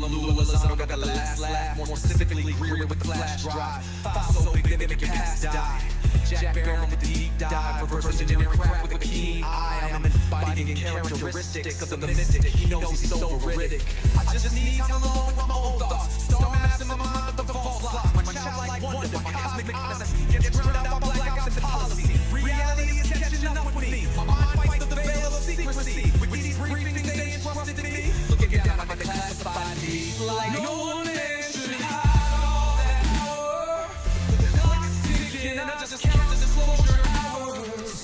blue, Elizondo got the last laugh. More specifically, Greer with the flash drive. File so big they make your past die. Jack Barron with the deep dive. Reverse engineering crap with a keen eye. I'm embodying characteristics of the mystic. He knows he's so veridic. I just need time alone with my own thoughts. Start messing my mind with the false lock. My childlike wonder, my cosmic honesty gets drowned out by blackouts and policy. Reality is catching up with me. My mind fights the veil of secrecy. With these briefings they entrusted to me. Looking down on the declassified needs. Like no one else should hide all that power. The clock's ticking and I just count the disclosure hours.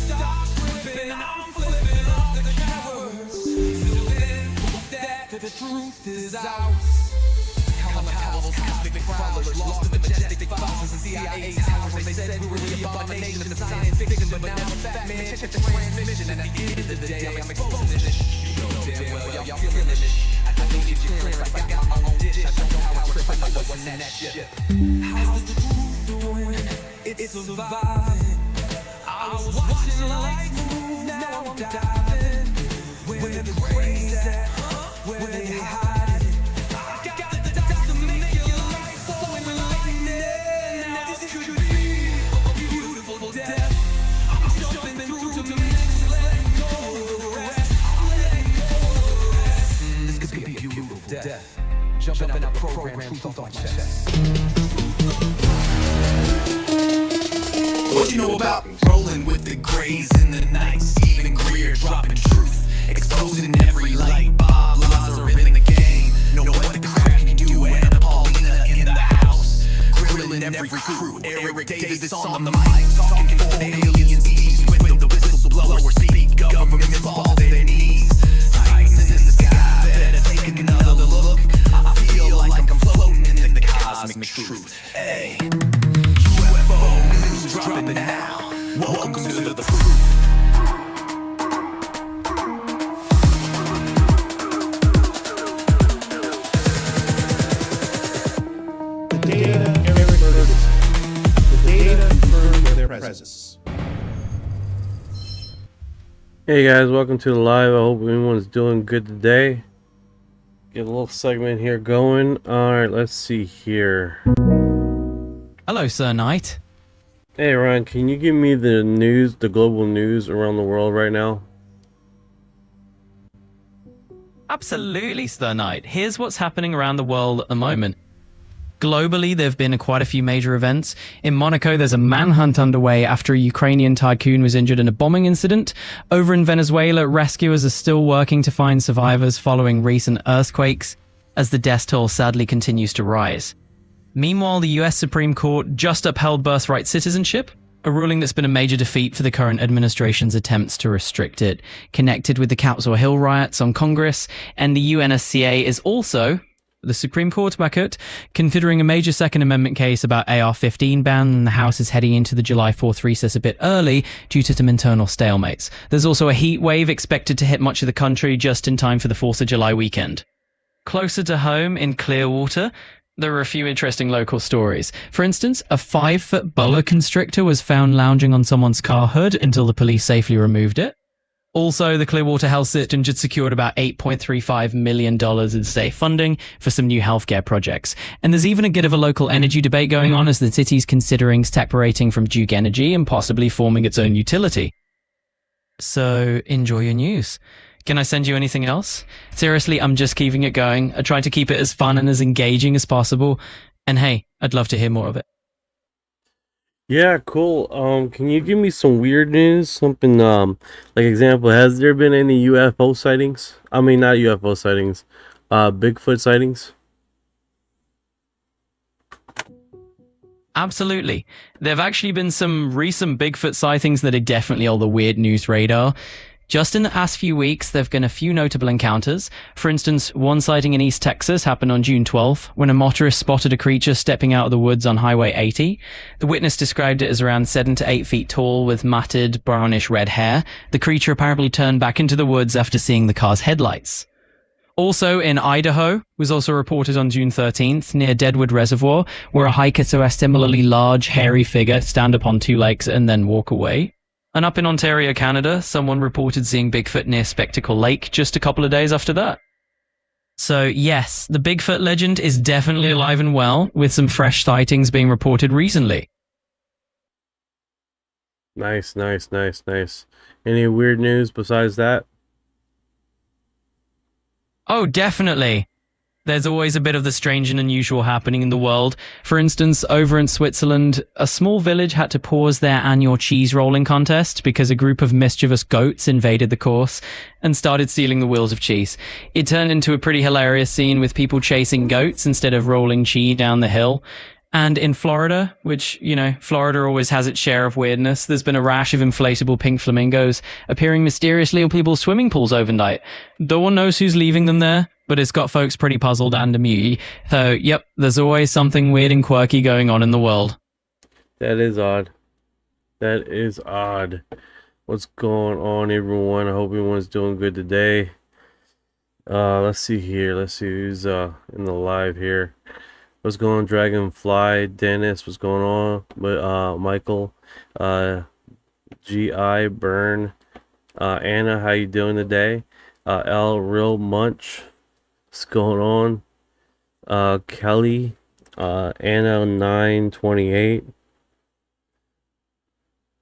Stop tripping, I'm flipping off the cowards. Till then, that the truth is ours. Cowls, cosmic prowlers, lost in the majestic thousands and CIA towers. They said we were the abomination of science fiction, but now I'm fat man, check the transmission. And at the end of the day, I'm exposing this. You know damn well, y'all feeling this. I don't need your clearance, I got my own dish. I don't know how I trip, I know what's in that shit. How's the truth doing? It's surviving. I was watching life move, now I'm diving. Where the craze at? Where they hide? Death. Jumping out program, truth off my chest. What you know about rolling with the grays in the night? Even Greer dropping truth, exposing every light. Bob Lazar in the game. Know what the crack can do. Anna Paulina in the house, grilling every crew. Eric Davis on the mic, talking for aliens east with the whistleblower speak. Governments fall to their knees. Sightings in the sky, better take another look. I feel like I'm floating in the cosmic truth. Hey, UFO news dropping now. Welcome to the proof. The data confirms their presence. Hey guys, welcome to the live. I hope everyone's doing good today. Get a little segment here going. Alright, let's see here. Hello, Sir Knight. Hey Ryan, can you give me the news, the global news around the world right now? Absolutely, Sir Knight. Here's what's happening around the world at the moment. Globally, there have been quite a few major events. In Monaco, there's a manhunt underway after a Ukrainian tycoon was injured in a bombing incident. Over in Venezuela, rescuers are still working to find survivors following recent earthquakes, as the death toll sadly continues to rise. Meanwhile, the US Supreme Court just upheld birthright citizenship, a ruling that's been a major defeat for the current administration's attempts to restrict it. Connected with the Capitol Hill riots on Congress, and the UNSCA is also, the Supreme Court back it, considering a major Second Amendment case about AR-15 ban, and the House is heading into the July 4th recess a bit early due to some internal stalemates. There's also a heat wave expected to hit much of the country just in time for the 4th of July weekend. Closer to home, in Clearwater, there are a few interesting local stories. For instance, a 5-foot boa constrictor was found lounging on someone's car hood until the police safely removed it. Also, the Clearwater Health System just secured about $8.35 million in state funding for some new healthcare projects. And there's even a bit of a local energy debate going on as the city's considering separating from Duke Energy and possibly forming its own utility. So, enjoy your news. Can I send you anything else? Seriously, I'm just keeping it going. I try to keep it as fun and as engaging as possible. And hey, I'd love to hear more of it. Yeah, cool. Can you give me some weird news? Something, like example, has there been any UFO sightings? I mean, not UFO sightings, Bigfoot sightings? Absolutely. There have actually been some recent Bigfoot sightings that are definitely on the weird news radar. Just in the past few weeks, there have been a few notable encounters. For instance, one sighting in East Texas happened on June 12th, when a motorist spotted a creature stepping out of the woods on Highway 80. The witness described it as around 7 to 8 feet tall with matted, brownish red hair. The creature apparently turned back into the woods after seeing the car's headlights. Also in Idaho was also reported on June 13th near Deadwood Reservoir, where a hiker saw a similarly large, hairy figure stand upon 2 legs and then walk away. And up in Ontario, Canada, someone reported seeing Bigfoot near Spectacle Lake just a couple of days after that. So yes, the Bigfoot legend is definitely alive and well, with some fresh sightings being reported recently. Nice, nice, nice, nice. Any weird news besides that? Oh, definitely. There's always a bit of the strange and unusual happening in the world. For instance, over in Switzerland, a small village had to pause their annual cheese rolling contest because a group of mischievous goats invaded the course and started stealing the wheels of cheese. It turned into a pretty hilarious scene with people chasing goats instead of rolling cheese down the hill. And in Florida, which, Florida always has its share of weirdness, there's been a rash of inflatable pink flamingos appearing mysteriously in people's swimming pools overnight. No one knows who's leaving them there, but it's got folks pretty puzzled and amused. So, yep, there's always something weird and quirky going on in the world. That is odd. That is odd. What's going on, everyone? I hope everyone's doing good today. Let's see here. Let's see who's in the live here. What's going on, Dragonfly? Dennis, what's going on? But Michael, G.I. Burn, Anna, how you doing today? L Real Munch, what's going on? Kelly, Anna 928.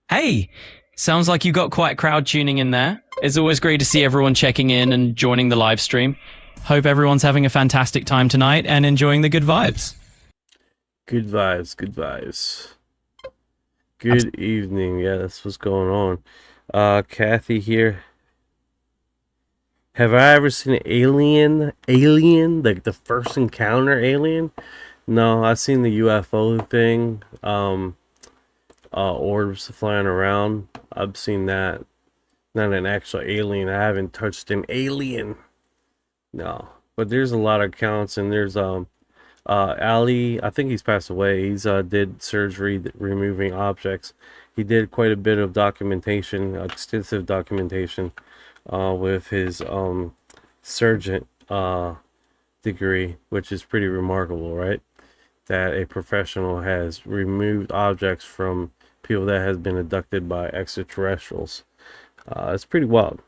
Hey, sounds like you got quite crowd tuning in there. It's always great to see everyone checking in and joining the live stream. Hope everyone's having a fantastic time tonight and enjoying the good vibes. Good vibes, good vibes. Good evening. Yeah, that's what's going on. Kathy here. Have I ever seen an alien? Alien? Like the first encounter alien? No, I've seen the UFO thing. Orbs flying around. I've seen that. Not an actual alien. I haven't touched an alien. No, but there's a lot of accounts, and there's Ali. I think he's passed away. He's did surgery removing objects. He did quite a bit of documentation, extensive documentation, with his surgeon degree, which is pretty remarkable, right? That a professional has removed objects from people that has been abducted by extraterrestrials. It's pretty wild.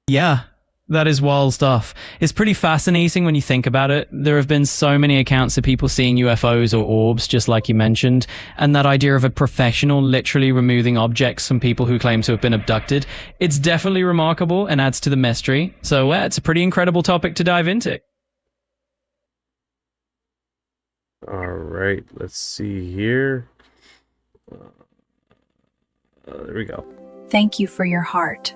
Yeah, that is wild stuff. It's pretty fascinating when you think about it. There have been so many accounts of people seeing UFOs or orbs, just like you mentioned, and that idea of a professional literally removing objects from people who claim to have been abducted, it's definitely remarkable and adds to the mystery. So it's a pretty incredible topic to dive into. All right, let's see here. There we go. Thank you for your heart.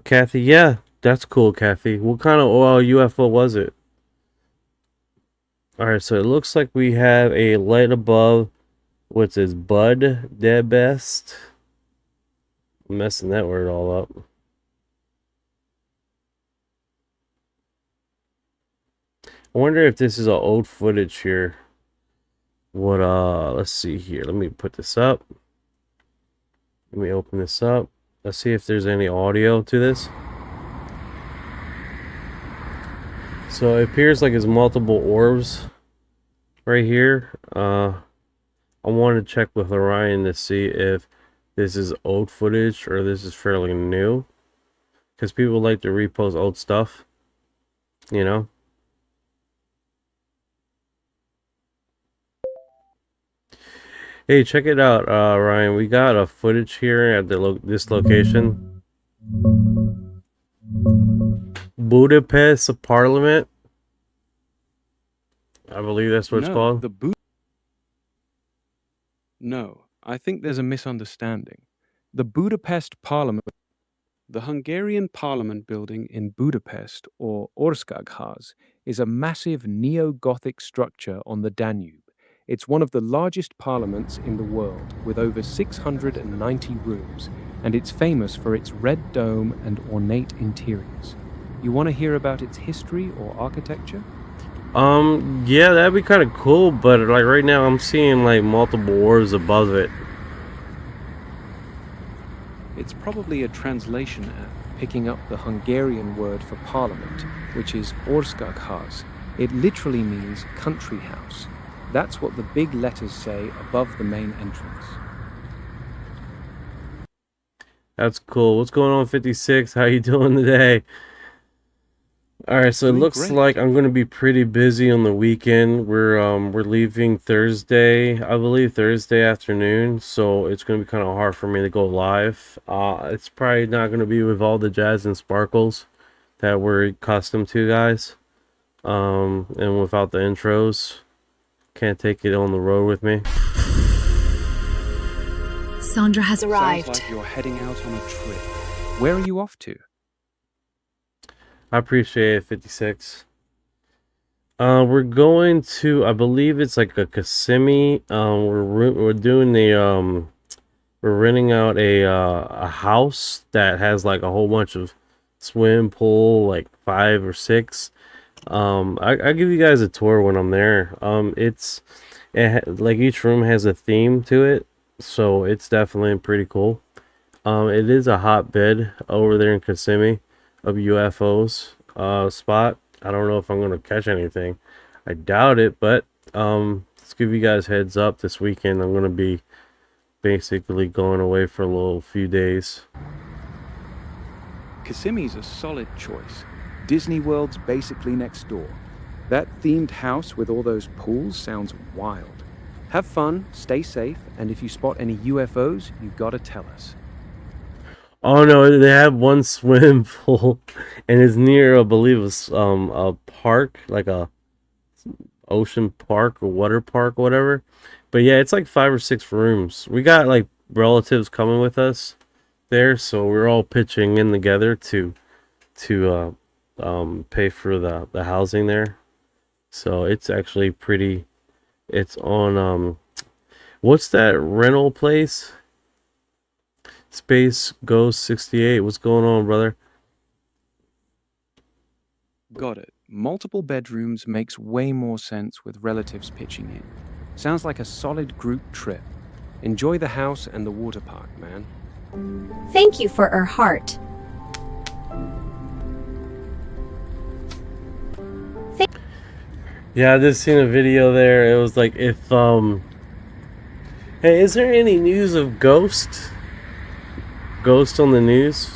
Kathy. Yeah, that's cool, Kathy. What kind of UFO was it? All right, so it looks like we have a light above. What's this? Budapest. I'm messing that word all up. I wonder if this is an old footage here. What let's see here. Let me put this up. Let me open this up. Let's see if there's any audio to this. So it appears like it's multiple orbs right here. I want to check with Orion to see if this is old footage or this is fairly new, because people like to repost old stuff, you know. Hey, check it out, Ryan. We got a footage here at this location. Budapest Parliament. I believe that's what it's called. No, I think there's a misunderstanding. The Budapest Parliament, the Hungarian Parliament building in Budapest, or Országház, is a massive neo-Gothic structure on the Danube. It's one of the largest parliaments in the world, with over 690 rooms, and it's famous for its red dome and ornate interiors. You want to hear about its history or architecture? Yeah, that'd be kind of cool, but like right now I'm seeing like multiple orbs above it. It's probably a translation app picking up the Hungarian word for parliament, which is Országház. It literally means country house. That's what the big letters say above the main entrance. That's cool. What's going on, 56? How you doing today? All right, so it Doing looks great. like I'm gonna be pretty busy on the weekend. We're leaving Thursday, I believe Thursday afternoon, so it's gonna be kind of hard for me to go live. It's probably not gonna be with all the jazz and sparkles that we're accustomed to, guys. And without the intros, can't take it on the road with me. Sandra has Sounds arrived. like you're heading out on a trip. Where are you off to? I appreciate it, 56. We're going to, I believe it's like a Kissimmee. We're doing we're renting out a house that has like a whole bunch of swim pool, like 5 or 6. I'll give you guys a tour when I'm there. Like each room has a theme to it, so it's definitely pretty cool. It is a hotbed over there in Kissimmee of UFOs spot. I don't know if I'm gonna catch anything. I doubt it, but let's give you guys heads up. This weekend I'm gonna be basically going away for a little few days. Kissimmee's a solid choice. Disney World's basically next door. That themed house with all those pools sounds wild. Have fun, stay safe, and if you spot any UFOs, you gotta tell us. Oh no, they have one swimming pool, and it's near, I believe it's a park, like a ocean park or water park, or whatever. But yeah, it's like 5 or 6 rooms. We got like relatives coming with us there, so we're all pitching in together to pay for the housing there. So it's actually pretty. It's on what's that rental place? Space Ghost 68. What's going on, brother? Got it. Multiple bedrooms makes way more sense with relatives pitching in. Sounds like a solid group trip. Enjoy the house and the water park, man. Thank you for her heart. Yeah, I just seen a video there. It was like, if hey, is there any news of Ghost on the news?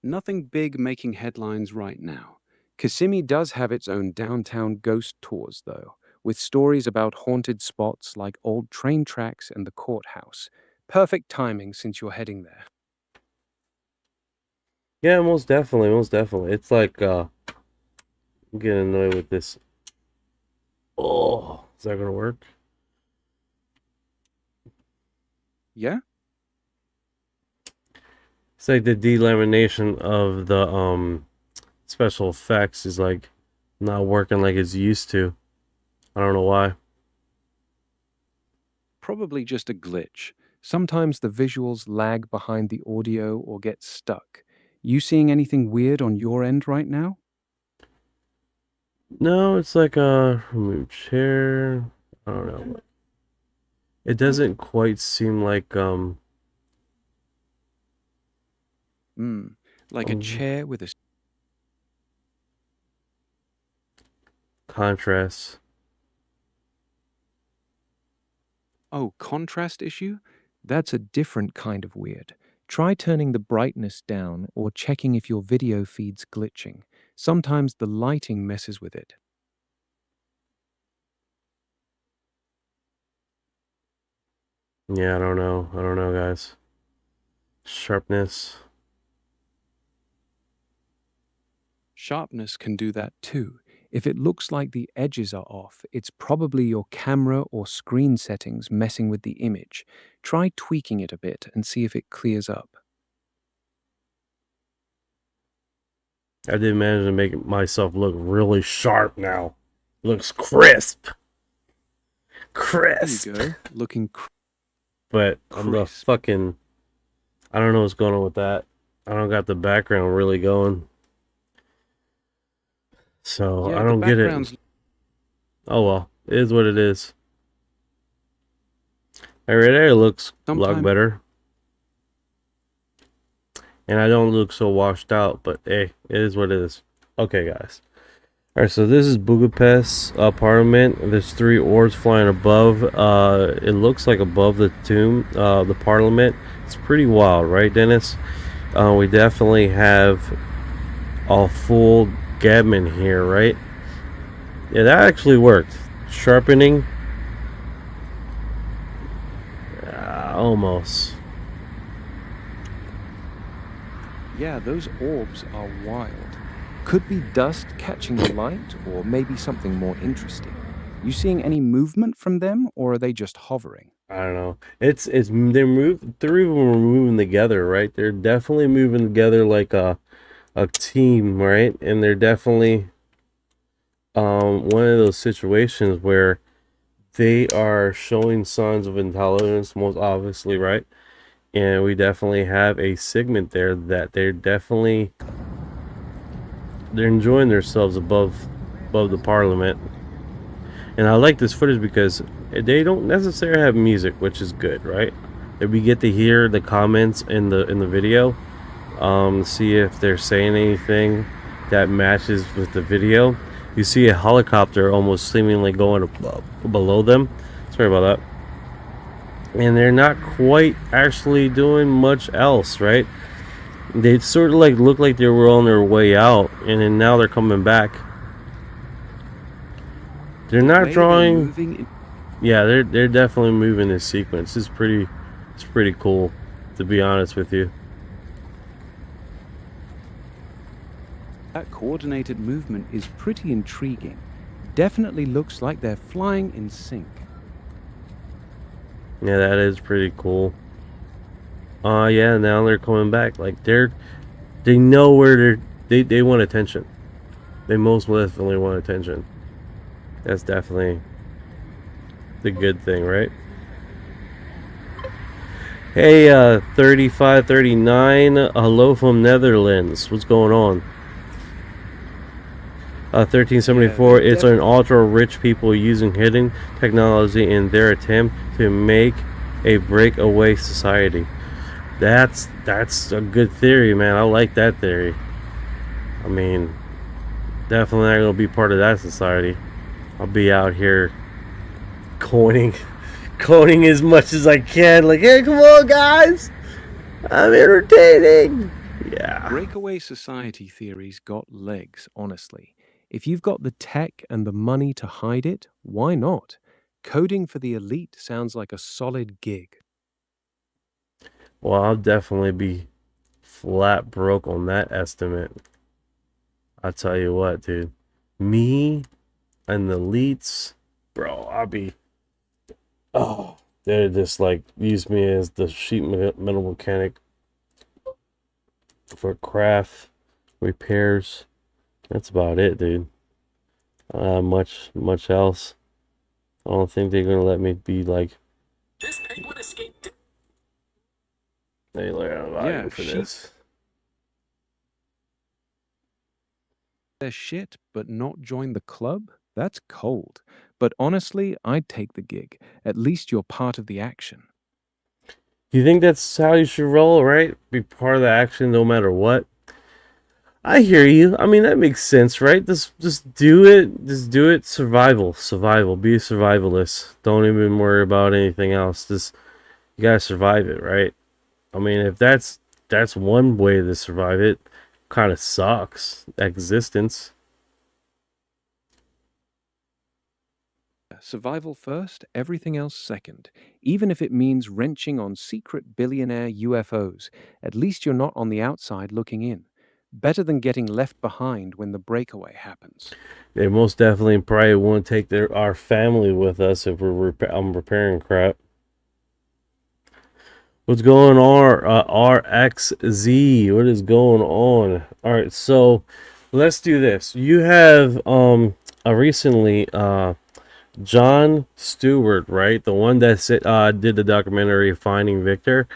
Nothing big making headlines right now. Kissimmee does have its own downtown ghost tours, though, with stories about haunted spots like old train tracks and the courthouse. Perfect timing since you're heading there. Yeah, most definitely, most definitely. It's like I'm getting annoyed with this. Oh, is that gonna work? Yeah? It's like the delamination of the special effects is like not working like it's used to. I don't know why. Probably just a glitch. Sometimes the visuals lag behind the audio or get stuck. You seeing anything weird on your end right now? No, it's like a remove chair. I don't know. It doesn't quite seem like Like a chair with a contrast. contrast issue? That's a different kind of weird. Try turning the brightness down or checking if your video feed's glitching. Sometimes the lighting messes with it. Yeah, I don't know. I don't know, guys. Sharpness. Sharpness can do that too. If it looks like the edges are off, it's probably your camera or screen settings messing with the image. Try tweaking it a bit and see if it clears up. I did manage to make myself look really sharp now. Looks crisp. Crisp. There you go. Looking But I'm the crisp. fucking... I don't know what's going on with that. I don't got the background really going. So Yeah, I the don't get it. background's- Oh well, it is what it is. Right there it looks a lot Sometime- better. And I don't look so washed out, but hey, it is what it is. Okay, guys. All right, so this is Budapest Parliament. There's 3 orbs flying above. It looks like above the tomb, the Parliament. It's pretty wild, right, Dennis? We definitely have a full gammon here, right? Yeah, that actually worked. Sharpening. Almost. Yeah, those orbs are wild. Could be dust catching the light, or maybe something more interesting. You seeing any movement from them, or are they just hovering? I don't know. They're 3 of them are moving together, right? They're definitely moving together like a team, right? And they're definitely one of those situations where they are showing signs of intelligence, most obviously, right? And we definitely have a segment there that they're enjoying themselves above the Parliament. And I like this footage because they don't necessarily have music, which is good, right? If we get to hear the comments in the video, see if they're saying anything that matches with the video. You see a helicopter almost seemingly going below them. Sorry about that. And they're not quite actually doing much else, right? They sort of like look like they were on their way out, and then now they're coming back. They're not drawing. Yeah, they're definitely moving this sequence. It's pretty cool, to be honest with you. That coordinated movement is pretty intriguing. Definitely looks like they're flying in sync. Yeah, that is pretty cool. Yeah, now they're coming back. Like they know where they want attention. They most definitely want attention. That's definitely the good thing, right? Hey, 3539, hello from Netherlands. What's going on? 1374, it's an ultra rich people using hidden technology in their attempt to make a breakaway society. That's a good theory, man. I like that theory. I mean, definitely not gonna be part of that society. I'll be out here coining as much as I can. Like, hey, come on, guys, I'm entertaining. Yeah. Breakaway society theories got legs, honestly. If you've got the tech and the money to hide it, why not? Coding for the elite sounds like a solid gig. Well, I'll definitely be flat broke on that estimate. I'll tell you what, dude. Me and the elites, bro, I'll be... Oh, they're just like, use me as the sheet metal mechanic for craft repairs. That's about it, dude. Much else. I don't think they're gonna let me be like... This penguin escaped... They learn value for this. Their shit, but not join the club? That's cold. But honestly, I'd take the gig. At least you're part of the action. You think that's how you should roll, right? Be part of the action no matter what? I hear you. I mean, that makes sense, right? Just do it. Just do it. Survival. Be a survivalist. Don't even worry about anything else. Just, you gotta survive it, right? I mean, if that's one way to survive it, kind of sucks. Existence. Survival first, everything else second. Even if it means wrenching on secret billionaire UFOs, at least you're not on the outside looking in. Better than getting left behind when the breakaway happens. They most definitely probably won't take our family with us if we're I'm repairing crap. What's going on, RXZ? What is going on? All right, so let's do this. You have recently John Stewart, right? The one that did the documentary Finding Victor,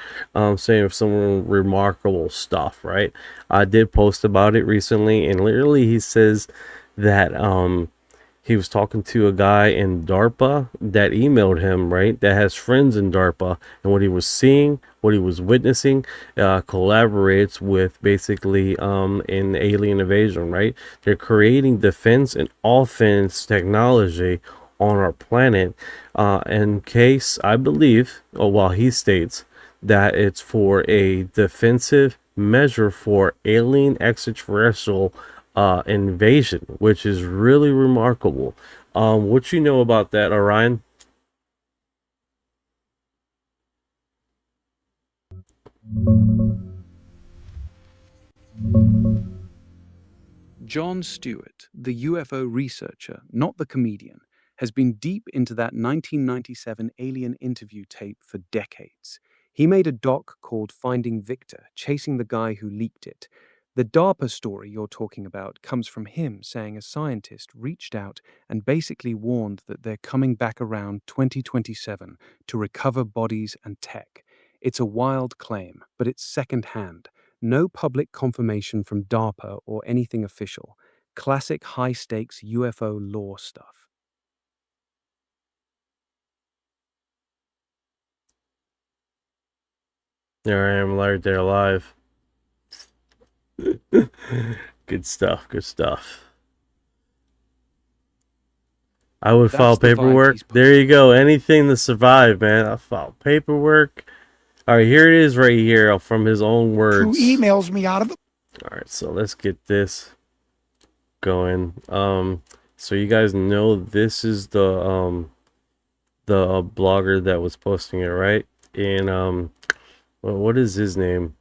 saying some remarkable stuff, right? I did post about it recently, and literally he says that he was talking to a guy in DARPA that emailed him, right? That has friends in DARPA, and what he was seeing, what he was witnessing, collaborates with basically an alien invasion, right? They're creating defense and offense technology on our planet, in case I believe, or while he states that it's for a defensive measure for alien extraterrestrial invasion, which is really remarkable. What you know about that, Orion? John Stewart, the UFO researcher, not the comedian, has been deep into that 1997 alien interview tape for decades. He made a doc called Finding Victor, chasing the guy who leaked it. The DARPA story you're talking about comes from him saying a scientist reached out and basically warned that they're coming back around 2027 to recover bodies and tech. It's a wild claim, but it's secondhand. No public confirmation from DARPA or anything official. Classic high-stakes UFO lore stuff. There I am, right there, live. Good stuff. Good stuff. I would That's file the vibe paperwork. he's There you go. Anything to survive, man. I file paperwork. All right, here it is, right here, from his own words. Who emails me out of the All right, so let's get this going. So you guys know this is the blogger that was posting it, right? And well, what is his name?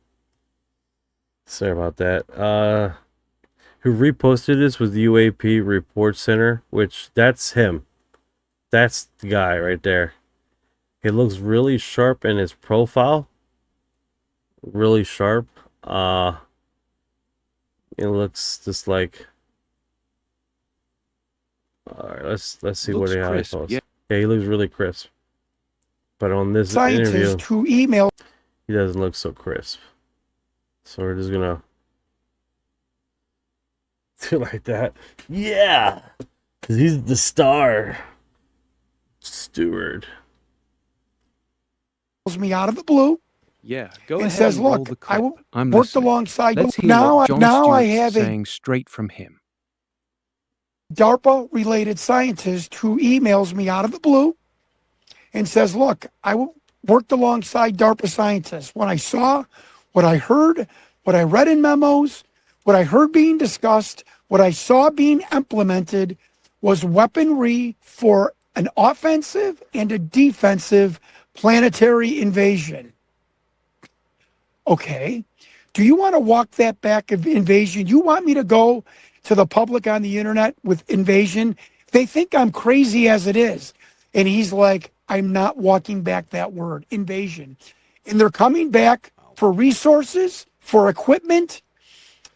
Sorry about that. Who reposted this was the UAP Report Center, which that's him. That's the guy right there. He looks really sharp in his profile. Really sharp. It looks just like. All right, let's see what he posts. Yeah, he looks really crisp. But on this interview, scientist who emailed he doesn't look so crisp. So we're just gonna do like that. Yeah, because he's the star. Steward. me out of the blue Yeah, go and ahead says, and roll "Look, the I clip. I'm worked listening. alongside Let's hear now. what John Now I Stewart's have a saying straight from him. DARPA-related scientist who emails me out of the blue and says, look, worked alongside DARPA scientists. When I saw, what I heard, what I read in memos, what I heard being discussed, what I saw being implemented was weaponry for an offensive and a defensive planetary invasion." Okay. Do you want to walk that back of invasion? You want me to go to the public on the internet with invasion? They think I'm crazy as it is. And he's like, I'm not walking back that word, invasion. And they're coming back for resources, for equipment,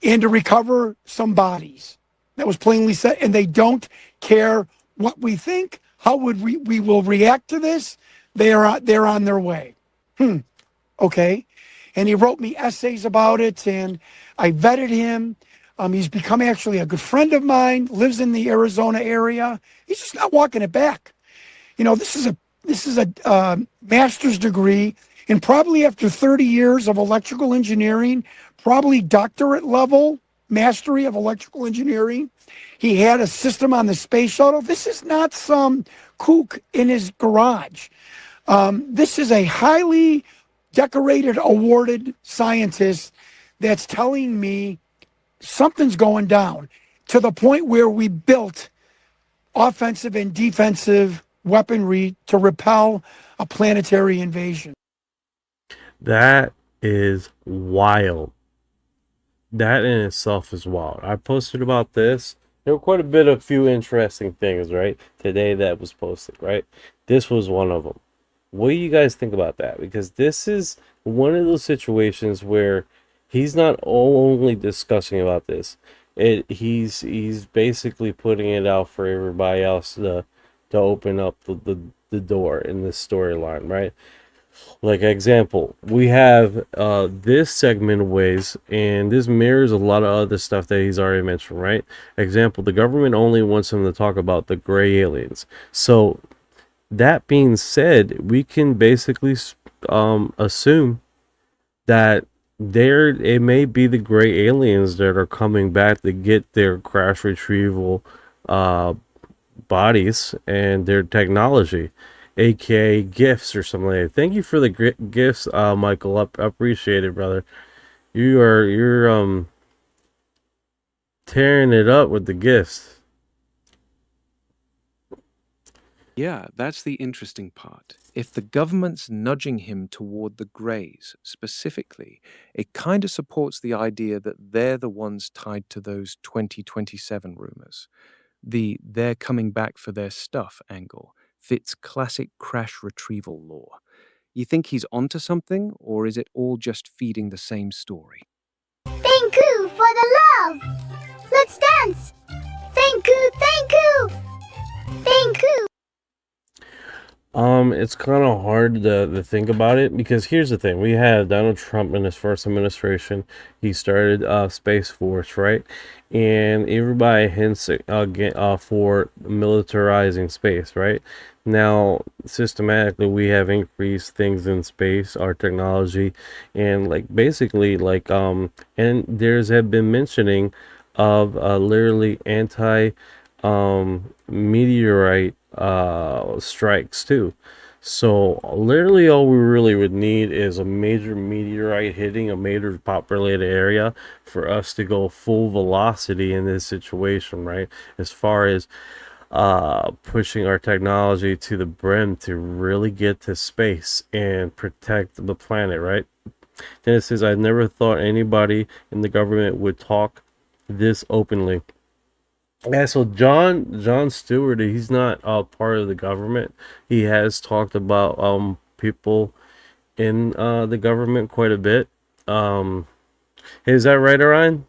and to recover some bodies. That was plainly said. And they don't care what we think, how would we will react to this. They're on their way. Okay. And he wrote me essays about it, and I vetted him. He's become actually a good friend of mine, lives in the Arizona area. He's just not walking it back. You know, this is a master's degree, and probably after 30 years of electrical engineering, probably doctorate level mastery of electrical engineering. He had a system on the space shuttle. This is not some kook in his garage. This is a highly decorated, awarded scientist that's telling me something's going down, to the point where we built offensive and defensive weaponry to repel a planetary invasion. That is wild. That in itself is wild. I posted about this. There were quite a few interesting things, right, today that was posted, right? This was one of them. What do you guys think about that? Because this is one of those situations where he's not only discussing about this. He's basically putting it out for everybody else to open up the door in this storyline, right? Like example, we have this segment of ways, and this mirrors a lot of other stuff that he's already mentioned, right? Example, the government only wants him to talk about the gray aliens. So that being said, we can basically assume that it may be the gray aliens that are coming back to get their crash retrieval uh, bodies and their technology, aka gifts or something like that. Thank you for the gifts, Michael. I appreciate it, brother. You're tearing it up with the gifts. Yeah, that's the interesting part. If the government's nudging him toward the Greys specifically, it kind of supports the idea that they're the ones tied to those 2027 rumors. The "they're coming back for their stuff" angle fits classic crash retrieval lore. You think he's onto something, or is it all just feeding the same story? Thank you for the love. Let's dance. Thank you, thank you, thank you. It's kind of hard to think about it, because here's the thing: we had Donald Trump in his first administration. He started Space Force, right? And everybody hints for militarizing space, right? Now, systematically, we have increased things in space, our technology, and like basically and there's have been mentioning of literally anti meteorite strikes too. So literally all we really would need is a major meteorite hitting a major populated area for us to go full velocity in this situation, right? As far as pushing our technology to the brim to really get to space and protect the planet, right? Then it says, I never thought anybody in the government would talk this openly. Yeah, so John Stewart, he's not part of the government. He has talked about people in the government quite a bit. Is that right, Orion?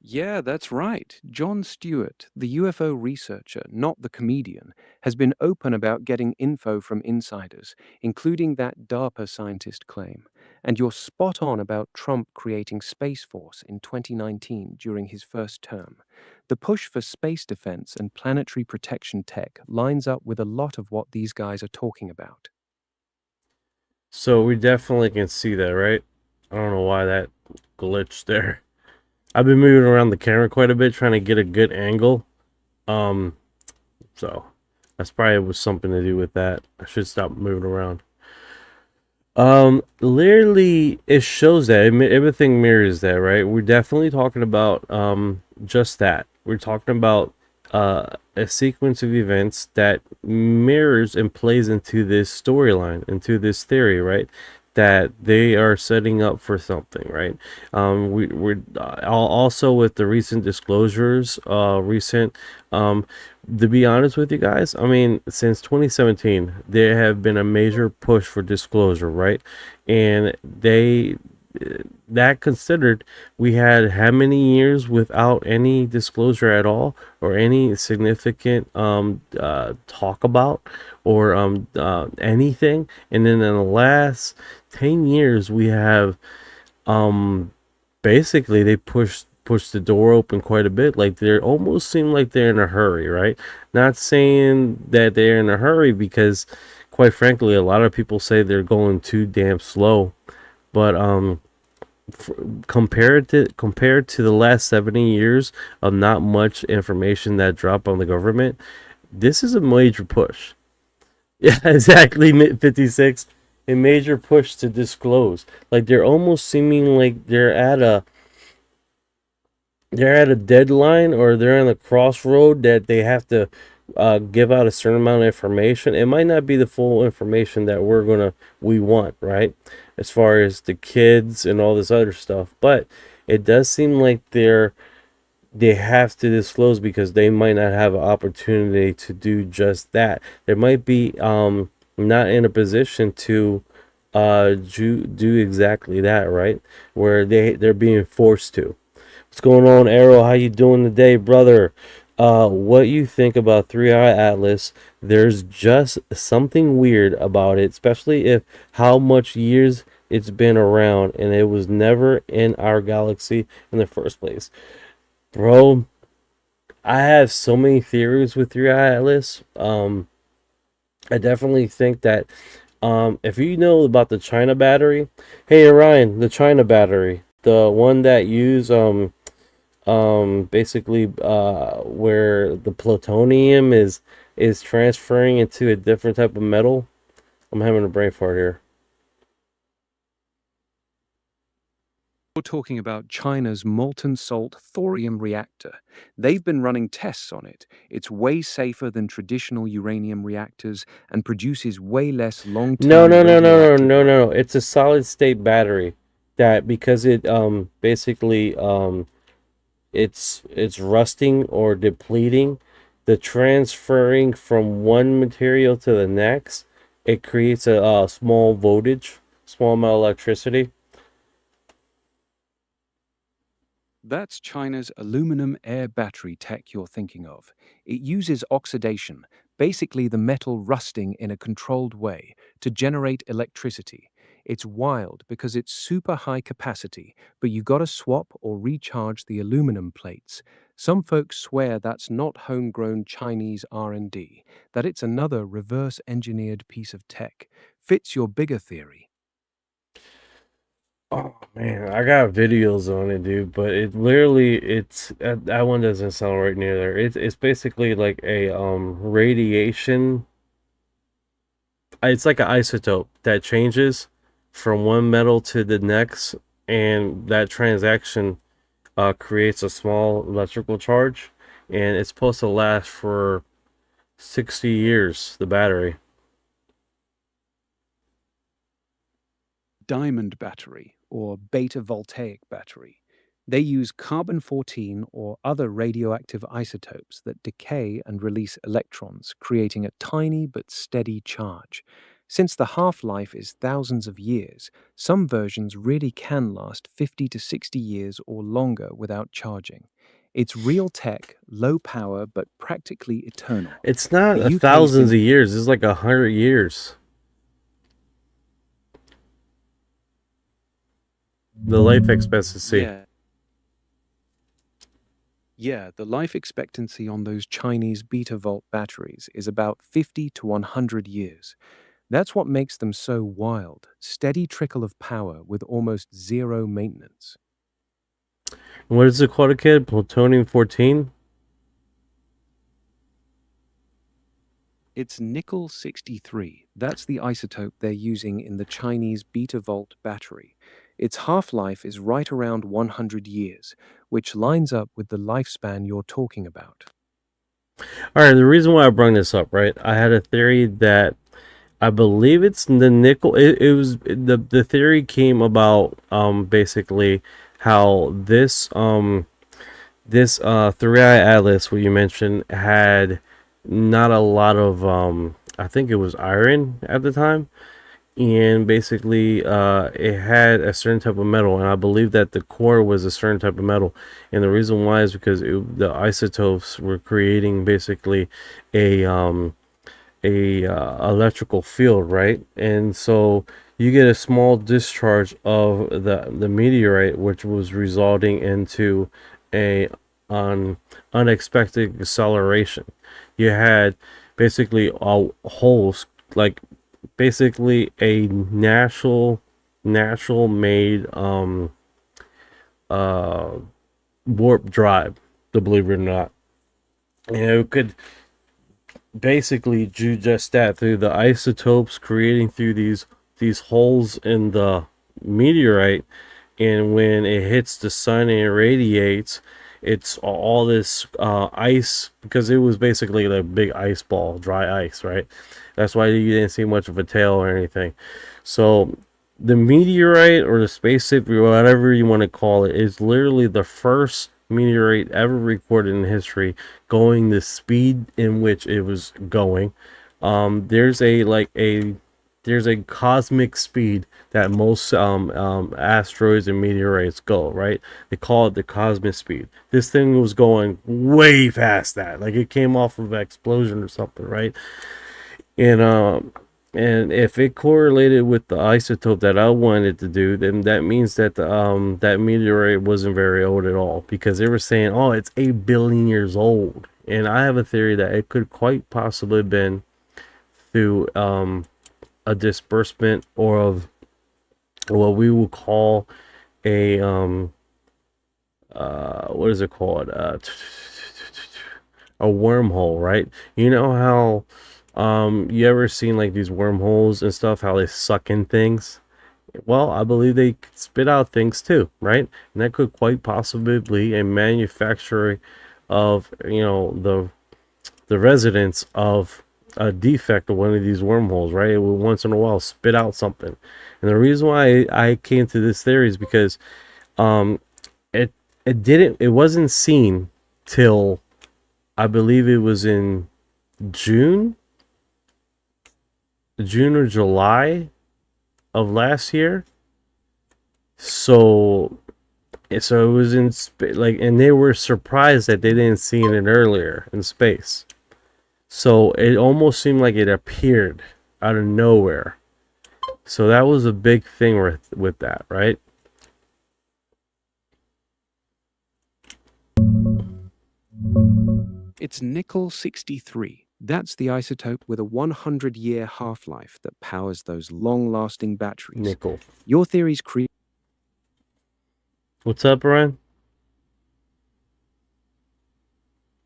Yeah, that's right. Jon Stewart, the UFO researcher, not the comedian, has been open about getting info from insiders, including that DARPA scientist claim. And you're spot on about Trump creating Space Force in 2019 during his first term. The push for space defense and planetary protection tech lines up with a lot of what these guys are talking about. So we definitely can see that, right? I don't know why that glitched there. I've been moving around the camera quite a bit trying to get a good angle. So that's probably was something to do with that. I should stop moving around. Literally it shows that everything mirrors that, right? We're definitely talking about just that. We're talking about a sequence of events that mirrors and plays into this storyline, into this theory, right? That they are setting up for something, right? We're also with the recent disclosures, to be honest with you guys, I mean, since 2017, there have been a major push for disclosure, right? And that considered, we had how many years without any disclosure at all, or any significant talk about, or anything. And then in the last 10 years we have basically they pushed the door open quite a bit. Like, they almost seem like they're in a hurry, right? Not saying that they're in a hurry, because quite frankly a lot of people say they're going too damn slow, but compared to the last 70 years of not much information that dropped on the government, this is a major push. Yeah, exactly. 56, a major push to disclose. Like, they're almost seeming like they're at a deadline, or they're on a crossroad that they have to give out a certain amount of information. It might not be the full information that we want, right? As far as the kids and all this other stuff, but it does seem like they have to disclose, because they might not have an opportunity to do just that. They might be not in a position to do exactly that, right? Where they're being forced to. What's going on, Arrow? How you doing today, brother? what you think about 3-Eye Atlas. There's just something weird about it, especially if how much years it's been around and it was never in our galaxy in the first place. Bro, I have so many theories with 3-Eye Atlas. I definitely think that if you know about the China battery, hey Orion, the China battery, the one that use basically where the plutonium is transferring into a different type of metal. I'm having a brain fart here. We're talking about China's molten salt thorium reactor. They've been running tests on it. It's way safer than traditional uranium reactors and produces way less long-term radioactive. No. It's a solid state battery that because it basically it's rusting or depleting, the transferring from one material to the next, it creates a small voltage, small amount of electricity. That's China's aluminum air battery tech you're thinking of. It uses oxidation, basically the metal rusting in a controlled way, to generate electricity. It's wild because it's super high capacity, but you gotta swap or recharge the aluminum plates. Some folks swear that's not homegrown Chinese R&D, that it's another reverse-engineered piece of tech. Fits your bigger theory. Oh man, I got videos on it, dude. But it literally, it's that one doesn't sound right near there. It's basically like a radiation. It's like an isotope that changes from one metal to the next, and that transaction creates a small electrical charge, and it's supposed to last for 60 years. The battery. Diamond battery or beta voltaic battery. They use carbon-14 or other radioactive isotopes that decay and release electrons, creating a tiny but steady charge. Since the half-life is thousands of years, some versions really can last 50 to 60 years or longer without charging. It's real tech, low power, but practically eternal. It's not The a UK's thousands been of years. It's like 100 years. The life expectancy. Yeah, the life expectancy on those Chinese beta volt batteries is about 50 to 100 years. That's what makes them so wild. Steady trickle of power with almost zero maintenance. What is it called again? Plutonium 14? It's nickel 63. That's the isotope they're using in the Chinese beta volt battery. Its half-life is right around 100 years, which lines up with the lifespan you're talking about. All right, the reason why I brought this up, right? I had a theory that I believe it's the nickel. It was the theory came about basically how this 3-Eye Atlas, what you mentioned, had not a lot of I think it was iron at the time, and basically it had a certain type of metal, and I believe that the core was a certain type of metal, and the reason why is because the isotopes were creating basically a electrical field, right? And so you get a small discharge of the meteorite, which was resulting into a unexpected acceleration. You had basically holes, like basically a natural made warp drive, to believe it or not. And it could basically do just that through the isotopes creating through these holes in the meteorite, and when it hits the sun and it radiates, it's all this ice, because it was basically a big ice ball, dry ice, right? That's why you didn't see much of a tail or anything. So the meteorite or the spaceship or whatever you want to call it is literally the first meteorite ever recorded in history going the speed in which it was going. There's a there's a cosmic speed that most asteroids and meteorites go, right? They call it the cosmic speed. This thing was going way past that, like it came off of an explosion or something, right? And if it correlated with the isotope that I wanted to do, then that means that that meteorite wasn't very old at all, because they were saying, oh, it's 8 billion years old. And I have a theory that it could quite possibly have been through a disbursement or of what we will call a what is it called? A wormhole, right? You know how you ever seen like these wormholes and stuff, how they suck in things? Well, I believe they spit out things too, right? And that could quite possibly be a manufacturing of, you know, the residents of a defect of one of these wormholes, right? It will once in a while spit out something. And the reason why I came to this theory is because it wasn't seen till, I believe it was in June or July of last year. So it was in like, and they were surprised that they didn't see it earlier in space. So it almost seemed like it appeared out of nowhere. So that was a big thing with that, right? It's nickel-63. That's the isotope with a 100-year half-life that powers those long-lasting batteries. Nickel. Your theories What's up, Ryan?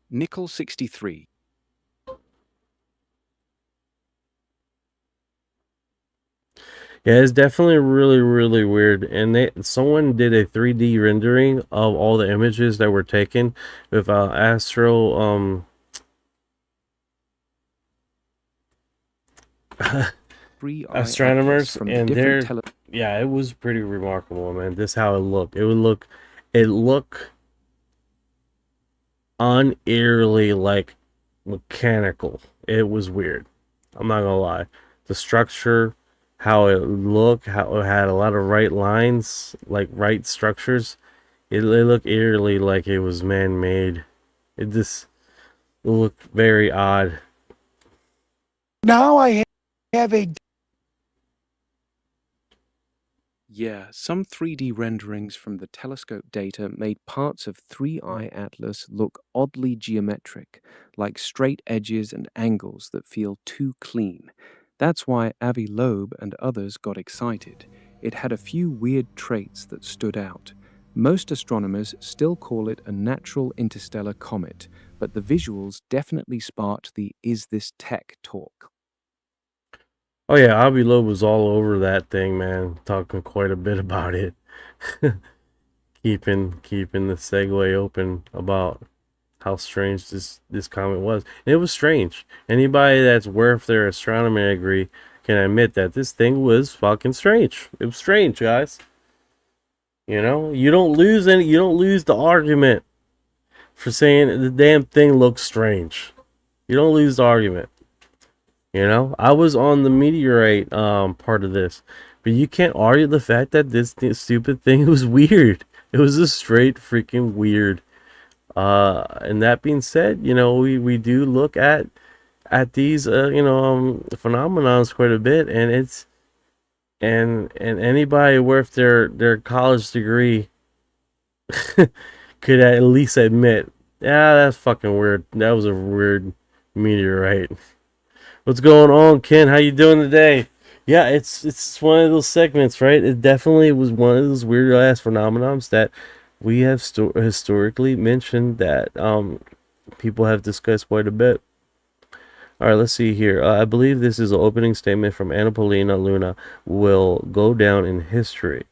Nickel-63. Yeah, it's definitely really, really weird. And someone did a 3D rendering of all the images that were taken with astronomers, and yeah, it was pretty remarkable, man. This is how it looked. It looked uneerly like mechanical. It was weird. I'm not gonna lie. The structure, how it looked, how it had a lot of right lines, like right structures. It looked eerily like it was man-made. It just looked very odd. Now I have a Yeah, some 3D renderings from the telescope data made parts of 3i Atlas look oddly geometric, like straight edges and angles that feel too clean. That's why Avi Loeb and others got excited. It had a few weird traits that stood out. Most astronomers still call it a natural interstellar comet, but the visuals definitely sparked the "is this tech" talk. Oh yeah, Avi Loeb was all over that thing, man. Talking quite a bit about it. keeping the segue open about how strange this comet was. And it was strange. Anybody that's worth their astronomy degree can admit that this thing was fucking strange. It was strange, guys. You know, you don't lose the argument for saying the damn thing looks strange. You don't lose the argument. You know, I was on the meteorite part of this, but you can't argue the fact that this stupid thing was weird. It was a straight freaking weird. And that being said, you know, we do look at these phenomenons quite a bit, and it's and anybody worth their college degree could at least admit, yeah, that's fucking weird. That was a weird meteorite. What's going on, Ken? How you doing today? Yeah, it's one of those segments, right? It definitely was one of those weird ass phenomenons that we have historically mentioned that people have discussed quite a bit. All right, let's see here. I believe this is an opening statement from Annapolina Luna will go down in history.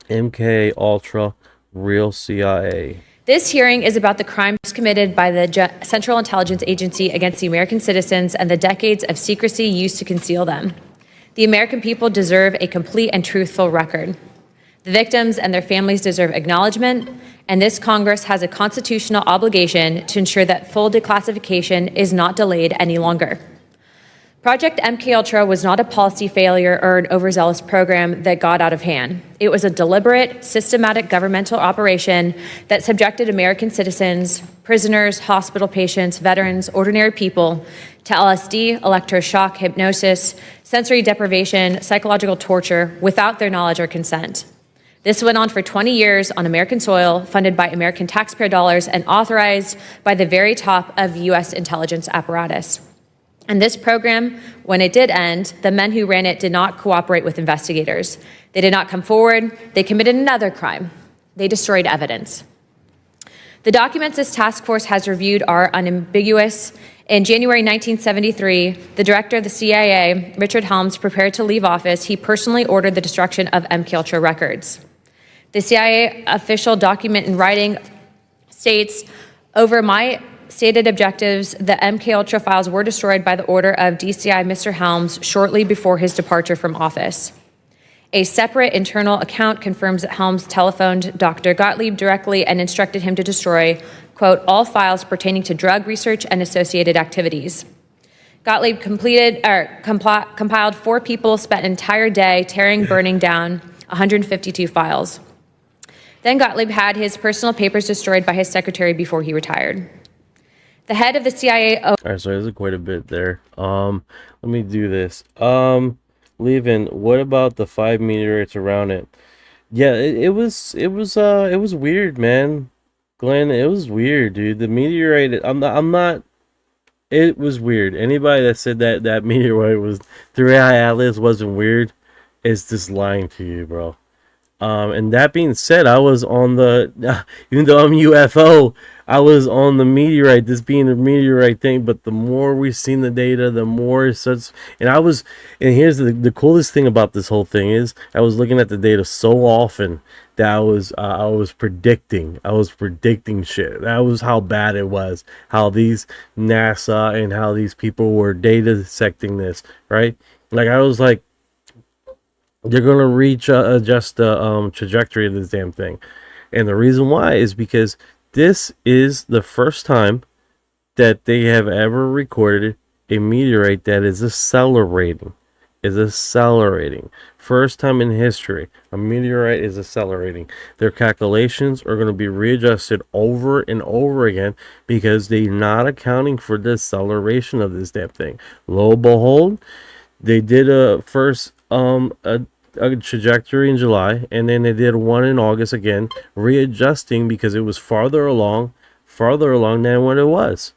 MK Ultra, real CIA. This hearing is about the crimes committed by the Central Intelligence Agency against the American citizens and the decades of secrecy used to conceal them. The American people deserve a complete and truthful record. The victims and their families deserve acknowledgement, and this Congress has a constitutional obligation to ensure that full declassification is not delayed any longer. Project MKUltra was not a policy failure or an overzealous program that got out of hand. It was a deliberate, systematic governmental operation that subjected American citizens, prisoners, hospital patients, veterans, ordinary people to LSD, electroshock, hypnosis, sensory deprivation, psychological torture without their knowledge or consent. This went on for 20 years on American soil, funded by American taxpayer dollars and authorized by the very top of U.S. intelligence apparatus. And this program, when it did end, the men who ran it did not cooperate with investigators. They did not come forward. They committed another crime. They destroyed evidence. The documents this task force has reviewed are unambiguous. In January 1973, the director of the CIA, Richard Helms, prepared to leave office. He personally ordered the destruction of MKUltra records. The CIA official document in writing states, over my stated objectives, the MKUltra files were destroyed by the order of DCI Mr. Helms shortly before his departure from office. A separate internal account confirms that Helms telephoned Dr. Gottlieb directly and instructed him to destroy, quote, all files pertaining to drug research and associated activities. Gottlieb compiled 4 people, spent an entire day tearing, burning down 152 files. Then Gottlieb had his personal papers destroyed by his secretary before he retired. The head of the CIA. All right, so there's quite a bit there. Let me do this. Leaving. What about the 5 meteorites around it? Yeah, it was weird, man. Glenn, it was weird, dude. The meteorite. I'm not. It was weird. Anybody that said that meteorite was 3i Atlas wasn't weird is just lying to you, bro. And that being said, I was on the, even though I'm UFO, I was on the meteorite, this being the meteorite thing, but the more we've seen the data, the more such, and here's the coolest thing about this whole thing is, I was looking at the data so often that I was predicting shit. That was how bad it was, how these NASA and how these people were data dissecting this, right? Like, I was like, they're going to adjust the trajectory of this damn thing. And the reason why is because this is the first time that they have ever recorded a meteorite that is accelerating. First time in history, a meteorite is accelerating. Their calculations are going to be readjusted over and over again because they're not accounting for the acceleration of this damn thing. Lo and behold, they did a trajectory in July, and then they did one in August again, readjusting because it was farther along than what it was.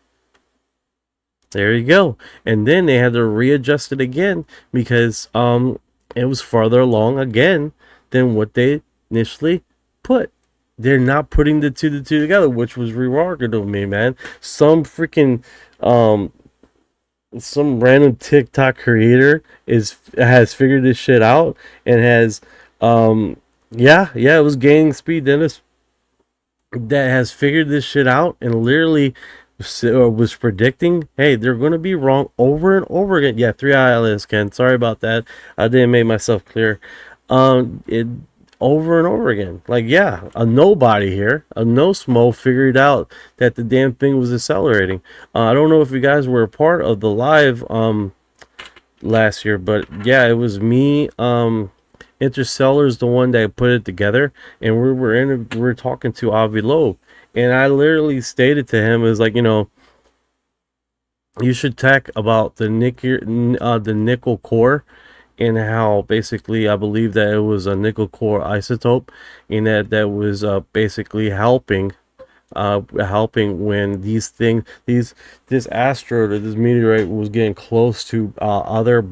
There you go. And then they had to readjust it again because it was farther along again than what they initially put. They're not putting the two together, which was remarkable to me, man. Some freaking some random TikTok creator has figured this shit out and has it was gaining speed. Dennis that has figured this shit out and literally was predicting, hey, they're going to be wrong over and over again. Yeah, 3i Atlas, Ken. Sorry about that. I didn't make myself clear. It over and over again. Like, yeah, a nobody here, a no smo figured out that the damn thing was accelerating. I don't know if you guys were a part of the live last year, but yeah, it was me. Interstellar is the one that put it together, and we're talking to Avi Loeb, and I literally stated to him, is like, you should talk about the nickel core, and how basically I believe that it was a nickel core isotope, and that was basically helping when this asteroid or this meteorite was getting close to other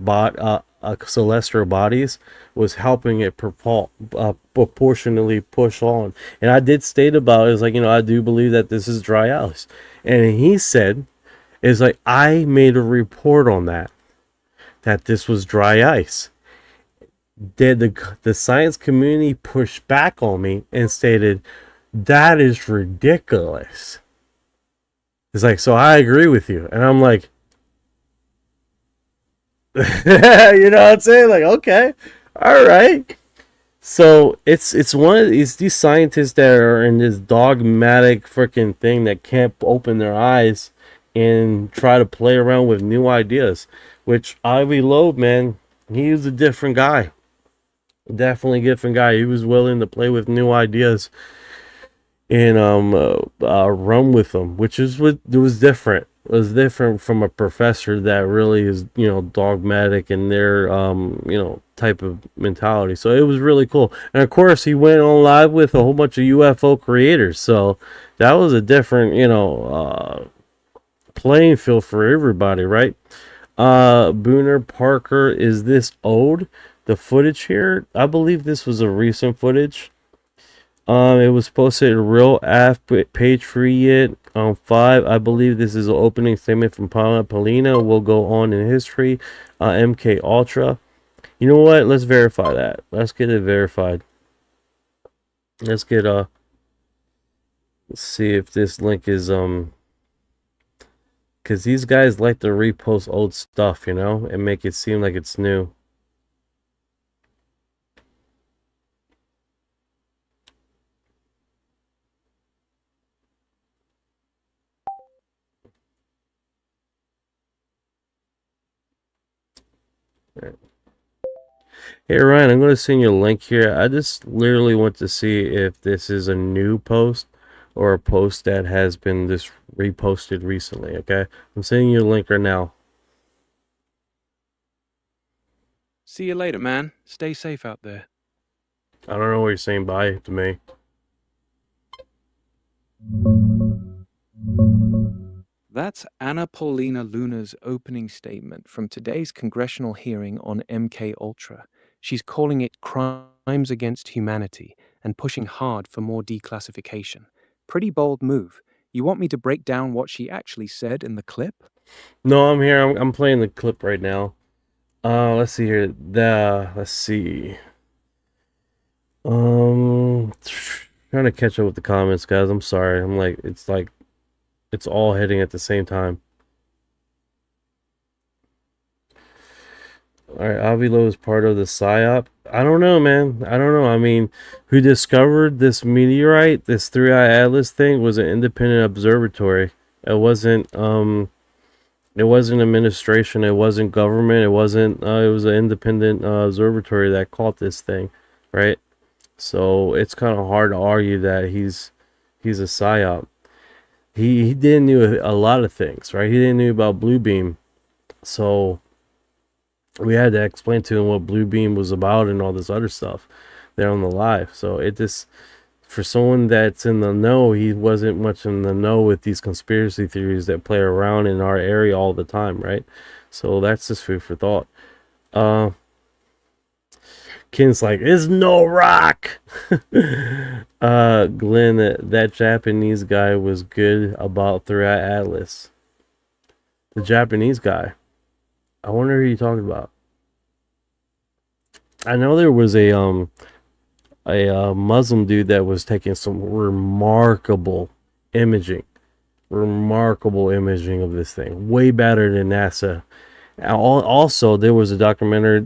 celestial bodies, was helping it proportionally push on. And I did state about it, it's like, I do believe that this is dry ice, and he said, it's like, I made a report on that this was dry ice. Did the science community push back on me and stated, that is ridiculous. It's like, so I agree with you. And I'm like, you know what I'm saying? Like, okay, all right. So it's these scientists that are in this dogmatic freaking thing that can't open their eyes and try to play around with new ideas. which Ivy Loeb, man, he was a different guy. Definitely a different guy. He was willing to play with new ideas and run with them, which is what it was different. It was different from a professor that really is, dogmatic in their type of mentality. So it was really cool. And of course he went on live with a whole bunch of UFO creators. So that was a different, playing field for everybody, right? Booner Parker, is this old? The footage here, I believe this was a recent footage. It was posted in Real Af Patriot on 5. I believe this is an opening statement from Paulina. Will go on in history. MK Ultra. You know what? Let's verify that. Let's get it verified. Let's get let's see if this link is because these guys like to repost old stuff, and make it seem like it's new. Hey Ryan, I'm going to send you a link here. I just literally want to see if this is a new post or a post that has been just reposted recently, okay? I'm sending you a link right now. See you later, man. Stay safe out there. I don't know what you're saying bye to me. That's Anna Paulina Luna's opening statement from today's congressional hearing on MK Ultra. She's calling it crimes against humanity and pushing hard for more declassification. Pretty bold move. You want me to break down what she actually said in the clip? No, I'm here. I'm playing the clip right now. Let's see here. Let's see. Trying to catch up with the comments, guys. I'm sorry. It's all hitting at the same time. Alright, Avilo is part of the PSYOP. I don't know, man. I don't know. I mean, who discovered this meteorite, this 3-eye atlas thing, was an independent observatory. It wasn't administration, it wasn't government, it was an independent observatory that caught this thing, right? So it's kind of hard to argue that he's a PSYOP. He didn't know a lot of things, right? He didn't know about Blue Beam. So we had to explain to him what Blue Beam was about and all this other stuff there on the live. So it just, for someone that's in the know, he wasn't much in the know with these conspiracy theories that play around in our area all the time, right? So that's just food for thought. Ken's like, it's no rock. Glenn, that Japanese guy was good about 3-eye atlas. The Japanese guy. I wonder who you're talking about. I know there was a Muslim dude that was taking some remarkable imaging of this thing, way better than NASA. Also, there was a documentary,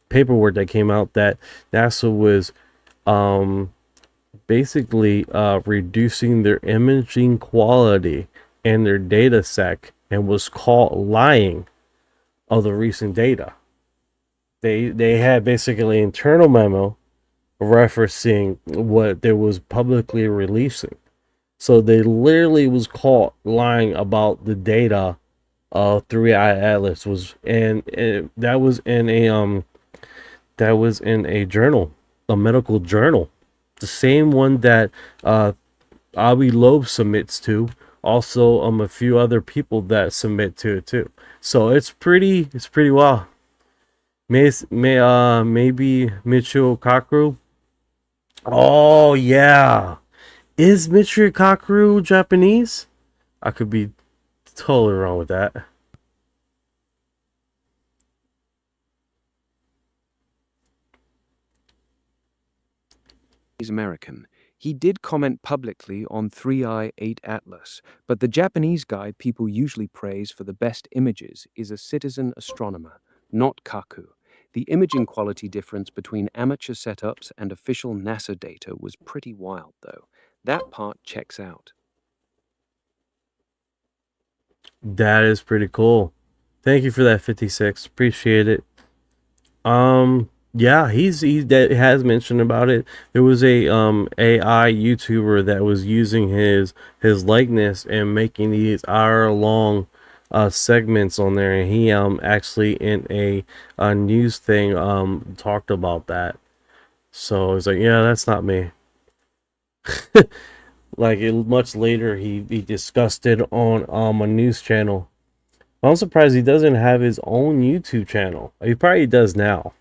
paperwork that came out that NASA was basically reducing their imaging quality and their data set, and was caught lying of the recent data. They had basically an internal memo referencing what they was publicly releasing. So they literally was caught lying about the data of 3-eye atlas was, and that was in a journal, a medical journal, the same one that Avi Loeb submits to. Also, a few other people that submit to it too. So it's pretty wild. Maybe Michio Kaku. Oh yeah, is Michio Kaku Japanese? I could be totally wrong with that. He's American. He did comment publicly on 3-eye 8 Atlas, but the Japanese guy people usually praise for the best images is a citizen astronomer, not Kaku. The imaging quality difference between amateur setups and official NASA data was pretty wild, though. That part checks out. That is pretty cool. Thank you for that 56. Appreciate it. Yeah, he that has mentioned about it. There was a AI YouTuber that was using his likeness and making these hour-long segments on there, and he actually in a news thing talked about that. So it's like, yeah, that's not me. Like much later, he discussed it on a news channel. I'm surprised he doesn't have his own YouTube channel. He probably does now.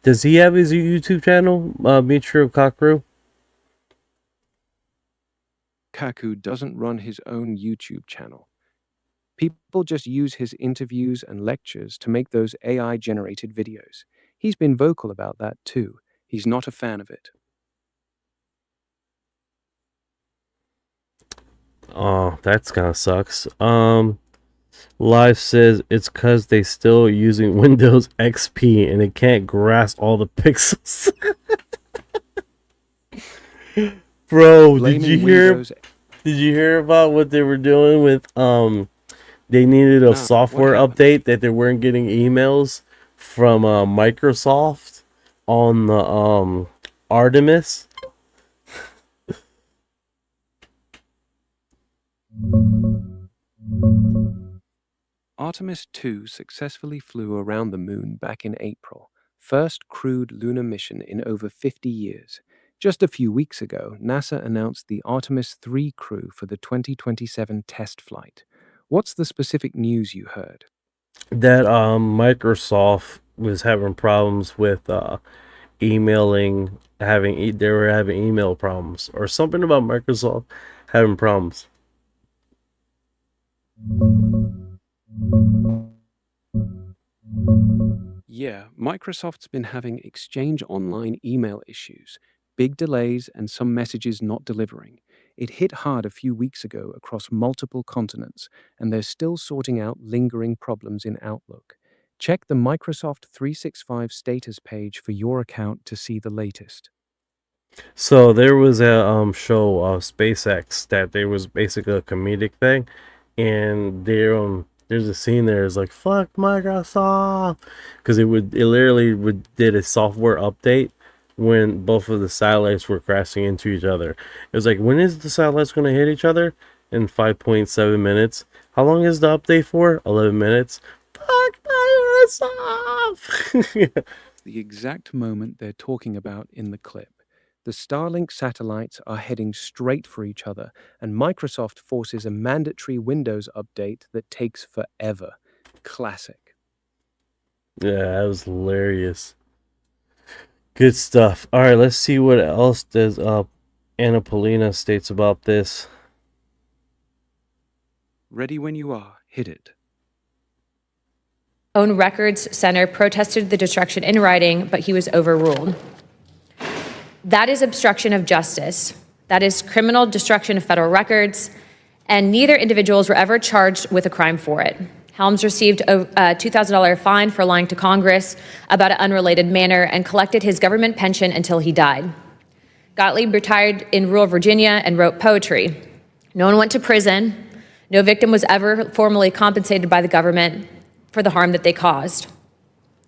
Does he have his YouTube channel, Mitro Kakru? Kaku doesn't run his own YouTube channel. People just use his interviews and lectures to make those AI-generated videos. He's been vocal about that too. He's not a fan of it. Oh, that's kind of sucks. Live says it's because they still using Windows XP and it can't grasp all the pixels. Bro, did you hear about what they were doing with they needed a software update that they weren't getting emails from Microsoft on the Artemis? Artemis 2 successfully flew around the moon back in April, first crewed lunar mission in over 50 years. Just a few weeks ago, NASA announced the Artemis 3 crew for the 2027 test flight. What's the specific news you heard? That Microsoft was having problems with emailing, they were having email problems, or something about Microsoft having problems. Yeah, Microsoft's been having Exchange Online email issues, big delays, and some messages not delivering. It hit hard a few weeks ago across multiple continents, and they're still sorting out lingering problems in Outlook. Check the Microsoft 365 status page for your account to see the latest. So there was a show of SpaceX that there was basically a comedic thing, and there's a scene there is like, fuck Microsoft, because it literally did a software update when both of the satellites were crashing into each other. It was like, when is the satellites going to hit each other? In 5.7 minutes. How long is the update for? 11 minutes. Fuck Microsoft. The exact moment they're talking about in the clip. The Starlink satellites are heading straight for each other, and Microsoft forces a mandatory Windows update that takes forever. Classic. Yeah, that was hilarious. Good stuff. All right, let's see what else does Anna Polina states about this. Ready when you are. Hit it. Own Records Center protested the destruction in writing, but he was overruled. That is obstruction of justice. That is criminal destruction of federal records, and neither individuals were ever charged with a crime for it. Helms received a $2,000 fine for lying to Congress about an unrelated matter and collected his government pension until he died. Gottlieb retired in rural Virginia and wrote poetry. No one went to prison. No victim was ever formally compensated by the government for the harm that they caused.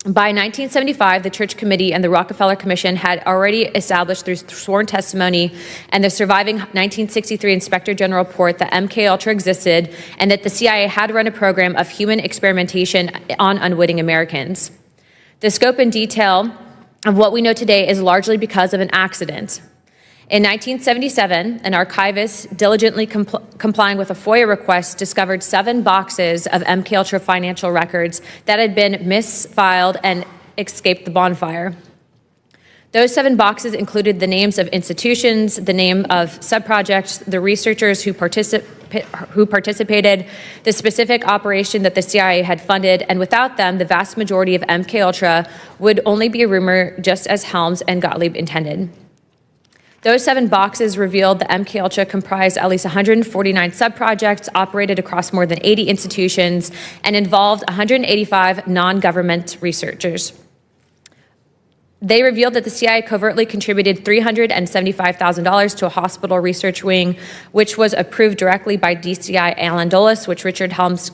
By 1975, the Church Committee and the Rockefeller Commission had already established through sworn testimony and the surviving 1963 Inspector General report that MKUltra existed and that the CIA had run a program of human experimentation on unwitting Americans. The scope and detail of what we know today is largely because of an accident. In 1977, an archivist diligently complying with a FOIA request discovered 7 boxes of MKUltra financial records that had been misfiled and escaped the bonfire. Those 7 boxes included the names of institutions, the name of subprojects, the researchers who participated, the specific operation that the CIA had funded, and without them, the vast majority of MKUltra would only be a rumor, just as Helms and Gottlieb intended. Those 7 boxes revealed that MKUltra comprised at least 149 subprojects, operated across more than 80 institutions, and involved 185 non-government researchers. They revealed that the CIA covertly contributed $375,000 to a hospital research wing, which was approved directly by DCI Alan Dulles, which Richard Helms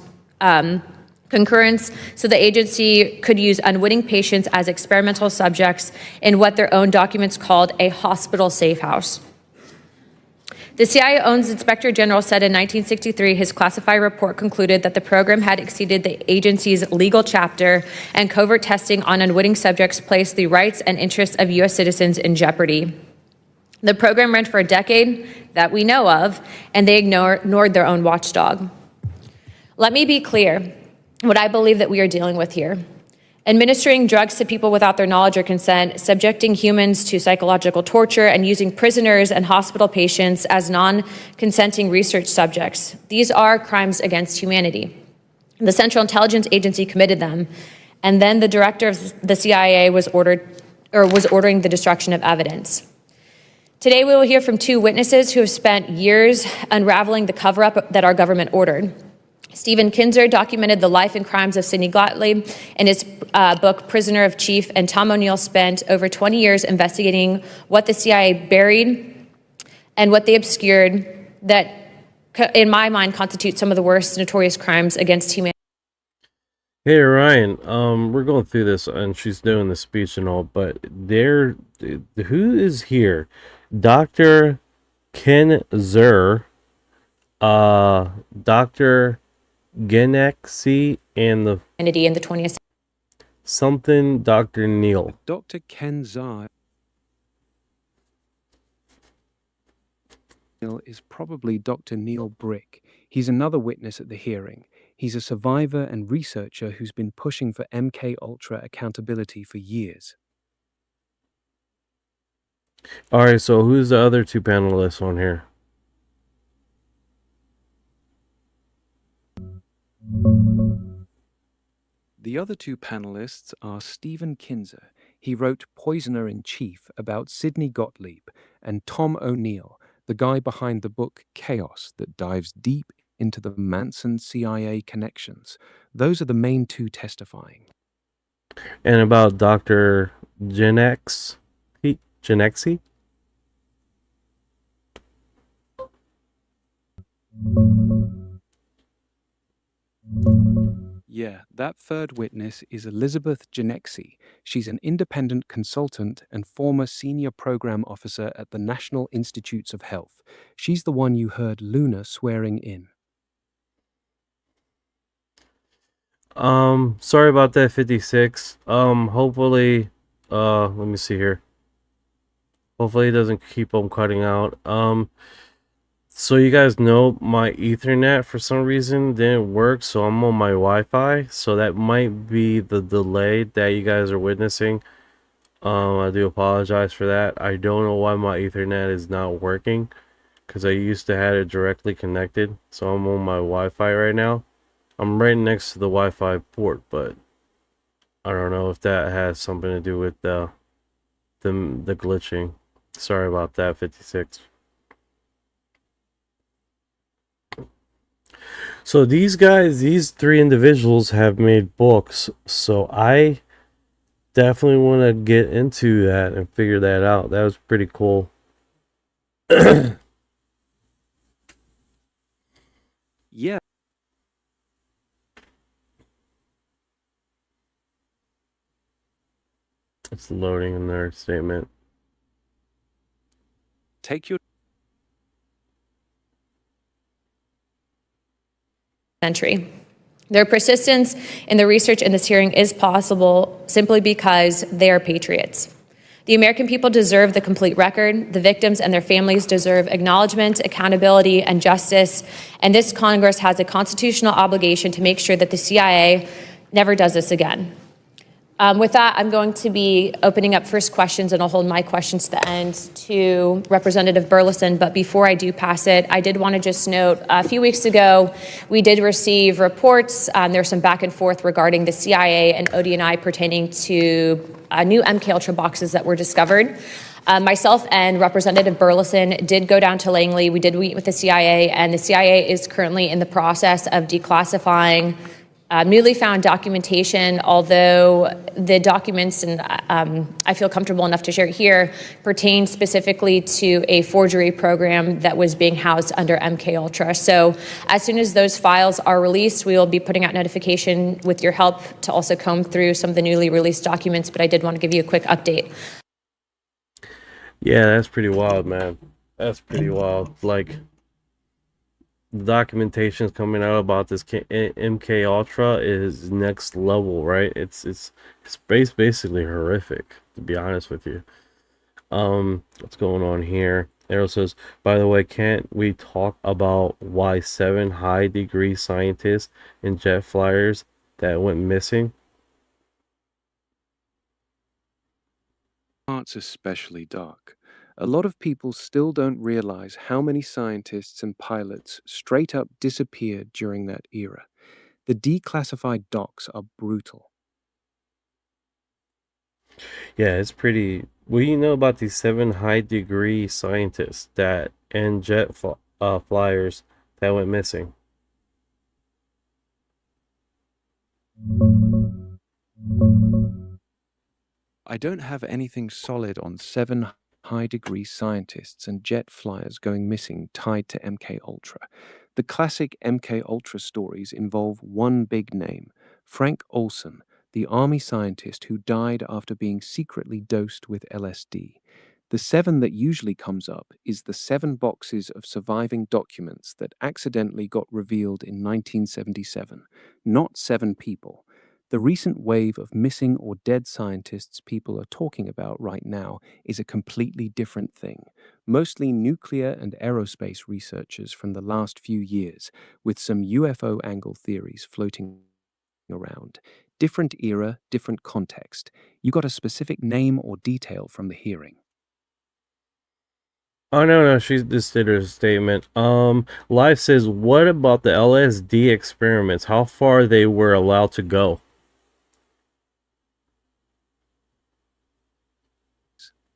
Concurrence, so the agency could use unwitting patients as experimental subjects in what their own documents called a hospital safe house. The CIA owns Inspector General said in 1963 his classified report concluded that the program had exceeded the agency's legal chapter, and covert testing on unwitting subjects placed the rights and interests of U.S. citizens in jeopardy. The program ran for a decade that we know of, and they ignored their own watchdog. Let me be clear what I believe that we are dealing with here. Administering drugs to people without their knowledge or consent, subjecting humans to psychological torture, and using prisoners and hospital patients as non-consenting research subjects. These are crimes against humanity. The Central Intelligence Agency committed them, and then the director of the CIA was ordering the destruction of evidence. Today, we will hear from two witnesses who have spent years unraveling the cover-up that our government ordered. Stephen Kinzer documented the life and crimes of Sidney Gottlieb in his book, Prisoner of Chief, and Tom O'Neill spent over 20 years investigating what the CIA buried and what they obscured that, in my mind, constitute some of the worst notorious crimes against humanity. Hey Orion, we're going through this and she's doing the speech and all, but who is here? Dr. Kinzer, Dr. Genexi, and the In the 20th something Dr. Neil. Dr. Kenzai is probably Dr. Neil Brick. He's another witness at the hearing. He's a survivor and researcher who's been pushing for MK Ultra accountability for years. All right, so who's the other two panelists on here? The other two panelists are Stephen Kinzer. He wrote Poisoner in Chief about Sidney Gottlieb, and Tom O'Neill, the guy behind the book Chaos that dives deep into the Manson CIA connections. Those are the main two testifying. And about Dr. Genexi? Yeah, that third witness is Elizabeth Genexi. She's an independent consultant and former senior program officer at the National Institutes of Health. She's the one you heard Luna swearing in. Sorry about that, 56. Hopefully, let me see here. Hopefully it doesn't keep on cutting out. So you guys know my Ethernet for some reason didn't work, so I'm on my Wi-Fi, so that might be the delay that you guys are witnessing. I do apologize for that. I don't know why my Ethernet is not working, because I used to have it directly connected, so I'm on my Wi-Fi right now. I'm right next to the Wi-Fi port, but I don't know if that has something to do with the glitching. Sorry about that, 56. So these guys, these three individuals have made books, so I definitely want to get into that and figure that out. That was pretty cool. Yeah. It's loading in their statement. Take your century. Their persistence in the research in this hearing is possible simply because they are patriots. The American people deserve the complete record. The victims and their families deserve acknowledgement, accountability, and justice. And this Congress has a constitutional obligation to make sure that the CIA never does this again. With that, I'm going to be opening up first questions, and I'll hold my questions to the end to Representative Burleson. But before I do pass it, I did want to just note, a few weeks ago, we did receive reports. There's some back and forth regarding the CIA and ODNI pertaining to new MK Ultra boxes that were discovered. Myself and Representative Burleson did go down to Langley. We did meet with the CIA, and the CIA is currently in the process of declassifying newly found documentation, although the documents, and I feel comfortable enough to share it here, pertain specifically to a forgery program that was being housed under MK Ultra. So as soon as those files are released, we will be putting out notification with your help to also comb through some of the newly released documents, but I did want to give you a quick update. Yeah, that's pretty wild, man. That's pretty wild. Like, the documentation's coming out about this MK Ultra is next level, right? It's basically horrific, to be honest with you. What's going on here? Arrow says, by the way, can't we talk about why 7 high-degree scientists and jet flyers that went missing? Parts especially dark. A lot of people still don't realize how many scientists and pilots straight up disappeared during that era. The declassified docs are brutal. Yeah, it's pretty. What do you know about these 7 high-degree scientists that and jet flyers that went missing? I don't have anything solid on 7 high-degree scientists and jet flyers going missing tied to MK Ultra. The classic MK Ultra stories involve one big name, Frank Olson, the army scientist who died after being secretly dosed with LSD. The 7 that usually comes up is the 7 boxes of surviving documents that accidentally got revealed in 1977, not 7 people. The recent wave of missing or dead scientists people are talking about right now is a completely different thing, mostly nuclear and aerospace researchers from the last few years, with some UFO angle theories floating around. Different era, different context. You got a specific name or detail from the hearing? Oh no, she just did her statement. Live says, what about the LSD experiments? How far they were allowed to go?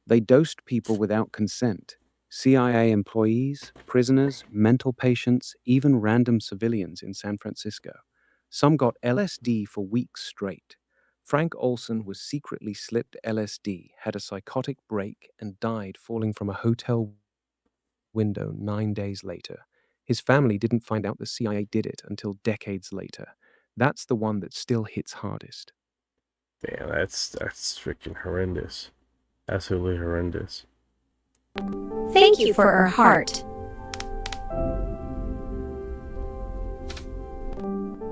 They dosed people without consent. CIA employees, prisoners, mental patients, even random civilians in San Francisco. Some got LSD for weeks straight. Frank Olson was secretly slipped LSD, had a psychotic break, and died falling from a hotel window 9 days later. His family didn't find out the CIA did it until decades later. That's the one that still hits hardest. Yeah, that's freaking horrendous. Absolutely horrendous. Thank you for her heart.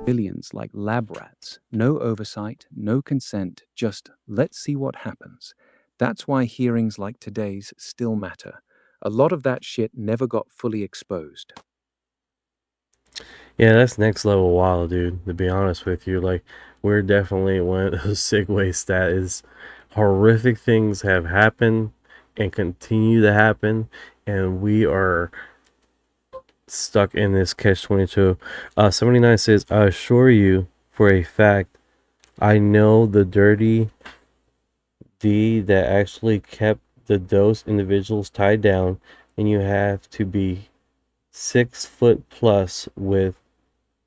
Billions like lab rats, no oversight, no consent, just let's see what happens. That's why hearings like today's still matter. A lot of that shit never got fully exposed. Yeah, that's next level wild, dude. To be honest with you, like, we're definitely one of those segues that is horrific things have happened and continue to happen, and we are stuck in this catch-22. 79 says, I assure you for a fact, I know the dirty D that actually kept the dose individuals tied down, and you have to be 6 foot plus with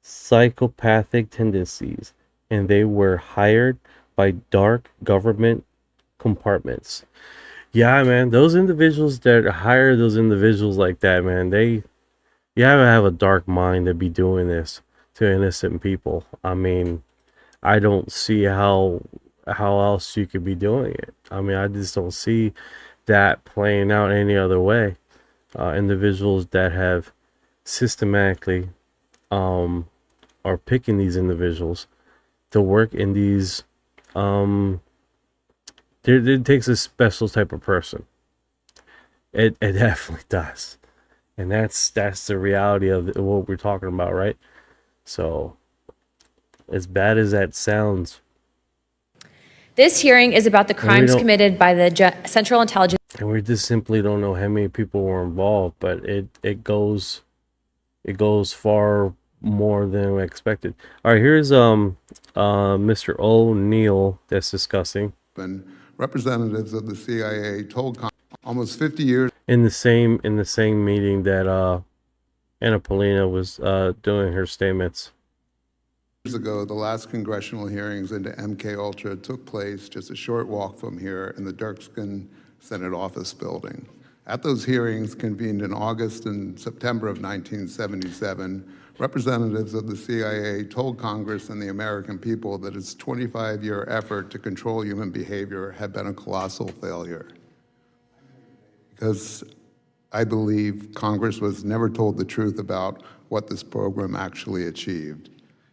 psychopathic tendencies, and they were hired by dark government compartments. Yeah, man, those individuals that hire those individuals like that, man, you have to have a dark mind to be doing this to innocent people. I mean, I don't see how else you could be doing it. I mean, I just don't see that playing out any other way. Individuals that have systematically are picking these individuals to work in these it takes a special type of person. It definitely does. And that's the reality of what we're talking about, right? So, as bad as that sounds, This hearing is about the crimes committed by the Central Intelligence. and we just simply don't know how many people were involved, but it goes far more than we expected. All right, here's Mr. O'Neill that's discussing. And representatives of the CIA told almost 50 years In the same meeting that Anna Paulina was doing her statements. Years ago, the last congressional hearings into MK Ultra took place just a short walk from here in the Dirksen Senate Office Building. At those hearings, convened in August and September of 1977, representatives of the CIA told Congress and the American people that its 25-year effort to control human behavior had been a colossal failure. Because I believe Congress was never told the truth about what this program actually achieved.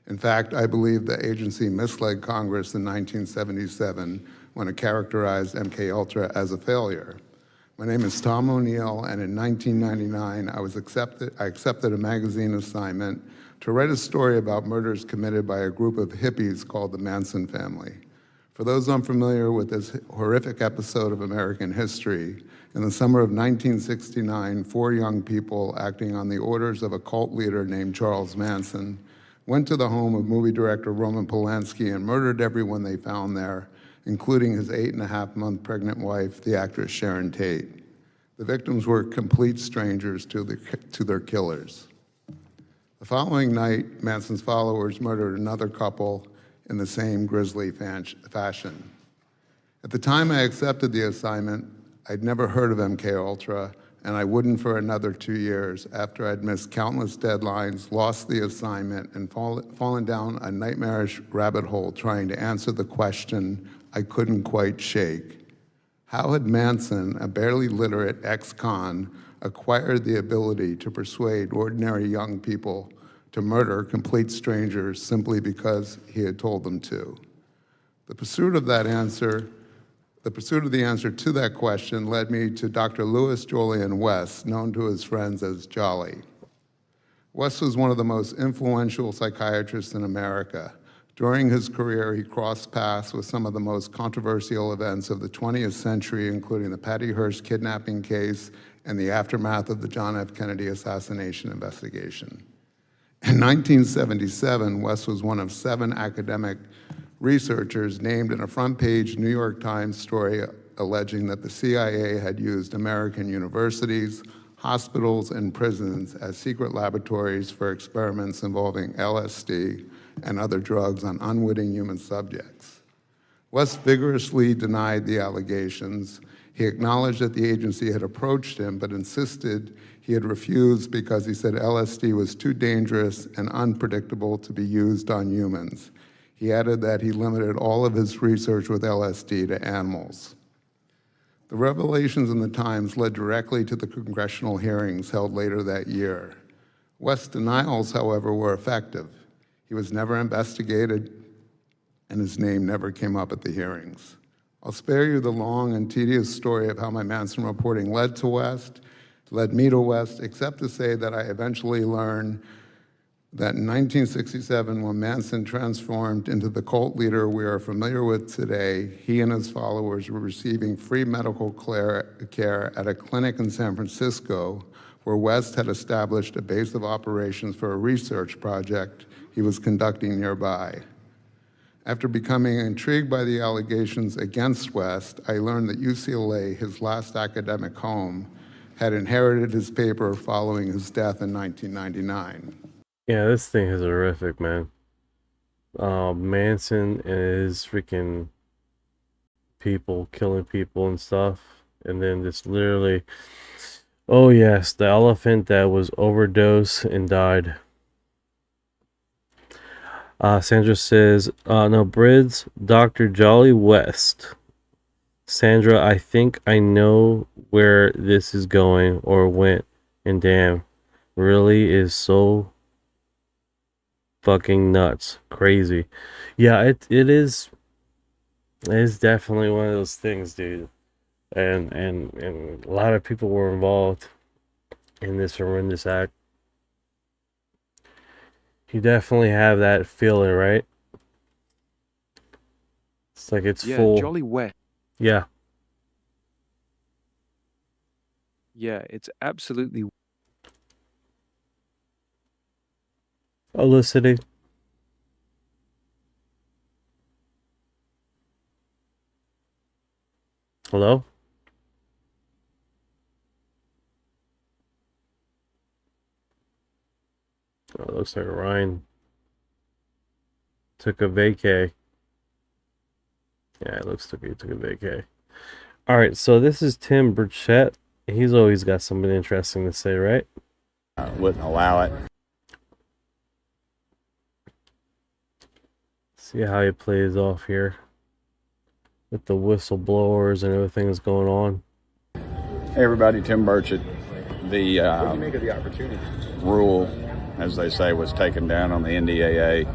In fact, I believe the agency misled Congress in 1977 when it characterized MKUltra as a failure. My name is Tom O'Neill, and in 1999, I accepted a magazine assignment to write a story about murders committed by a group of hippies called the Manson family. For those unfamiliar with this horrific episode of American history, in the summer of 1969, 4 young people acting on the orders of a cult leader named Charles Manson went to the home of movie director Roman Polanski and murdered everyone they found there, including his 8.5-month pregnant wife, the actress Sharon Tate. The victims were complete strangers to their killers. The following night, Manson's followers murdered another couple in the same grisly fashion. At the time I accepted the assignment, I'd never heard of MKUltra, and I wouldn't for another 2 years after I'd missed countless deadlines, lost the assignment, and fallen down a nightmarish rabbit hole trying to answer the question I couldn't quite shake. How had Manson, a barely literate ex-con, acquired the ability to persuade ordinary young people to murder complete strangers simply because he had told them to? The pursuit of the answer to that question led me to Dr. Louis Jolyon West, known to his friends as Jolly. West was one of the most influential psychiatrists in America. During his career, he crossed paths with some of the most controversial events of the 20th century, including the Patty Hearst kidnapping case and the aftermath of the John F. Kennedy assassination investigation. In 1977, West was one of 7 academic researchers named in a front-page New York Times story alleging that the CIA had used American universities, hospitals, and prisons as secret laboratories for experiments involving LSD and other drugs on unwitting human subjects. West vigorously denied the allegations. He acknowledged that the agency had approached him, but insisted he had refused because he said LSD was too dangerous and unpredictable to be used on humans. He added that he limited all of his research with LSD to animals. The revelations in the Times led directly to the congressional hearings held later that year. West's denials, however, were effective. He was never investigated, and his name never came up at the hearings. I'll spare you the long and tedious story of how my Manson reporting led me to West, except to say that I eventually learned that in 1967, when Manson transformed into the cult leader we are familiar with today, he and his followers were receiving free medical care at a clinic in San Francisco, where West had established a base of operations for a research project he was conducting nearby. After becoming intrigued by the allegations against West, I learned that UCLA, his last academic home, had inherited his paper following his death in 1999. Yeah, this thing is horrific, man. Manson and his freaking people killing people and stuff. And then just literally, oh yes, the elephant that was overdosed and died. Sandra says, no, Brids, Dr. Jolly West. Sandra, I think I know where this is going or went, and damn, really is so fucking nuts. Crazy. Yeah, it is definitely one of those things, dude. And a lot of people were involved in this horrendous act. You definitely have that feeling, right? It's like it's full. Jolly West. Yeah. Yeah, it's absolutely Eliciting. Hello? Oh, it looks like Orion. took a vacay. Yeah, it looks like he took a vacay. All right, so this is Tim Burchett. He's always got something interesting to say, right? Wouldn't allow it. See how he plays off here with the whistleblowers and everything that's going on. Hey everybody, Tim Burchett. The rule, as they say, was taken down on the NDAA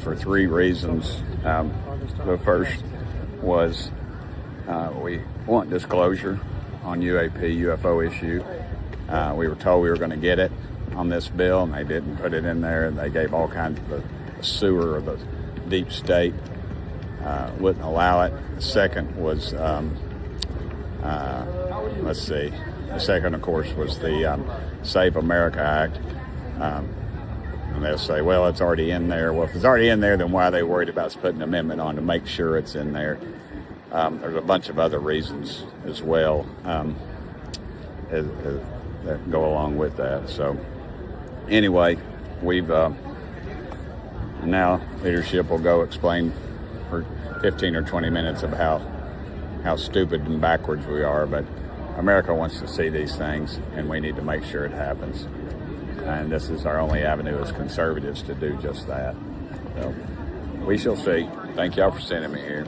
for 3 reasons. The first was we want disclosure on UAP, UFO issue. We were told we were going to get it on this bill, and they didn't put it in there, and they gave all kinds of the sewer of the deep state. Wouldn't allow it. The second was, let's see, the second, of course, was the Save America Act. And they'll say, well, it's already in there. Well, if it's already in there, then why are they worried about putting an amendment on to make sure it's in there? There's a bunch of other reasons as well that go along with that. So anyway, we've now leadership will go explain for 15 or 20 minutes of how stupid and backwards we are, but America wants to see these things, and we need to make sure it happens. And this is our only avenue as conservatives to do just that. So we shall see. Thank y'all for sending me here.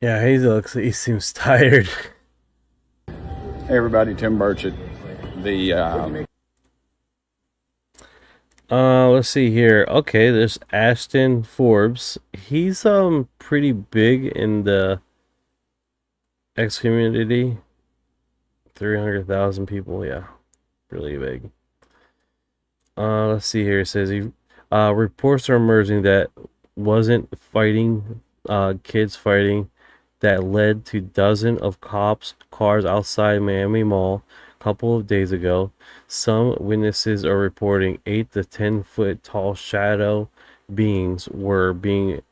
Yeah, he seems tired. Hey everybody, Tim Burchett. Let's see here. Okay, there's Ashton Forbes. He's pretty big in the X community. 300,000 people, yeah. Really big. Let's see here. It says reports are emerging that wasn't fighting, kids fighting, that led to dozens of cops' cars outside Miami Mall a couple of days ago. Some witnesses are reporting 8 to 10 foot tall shadow beings were being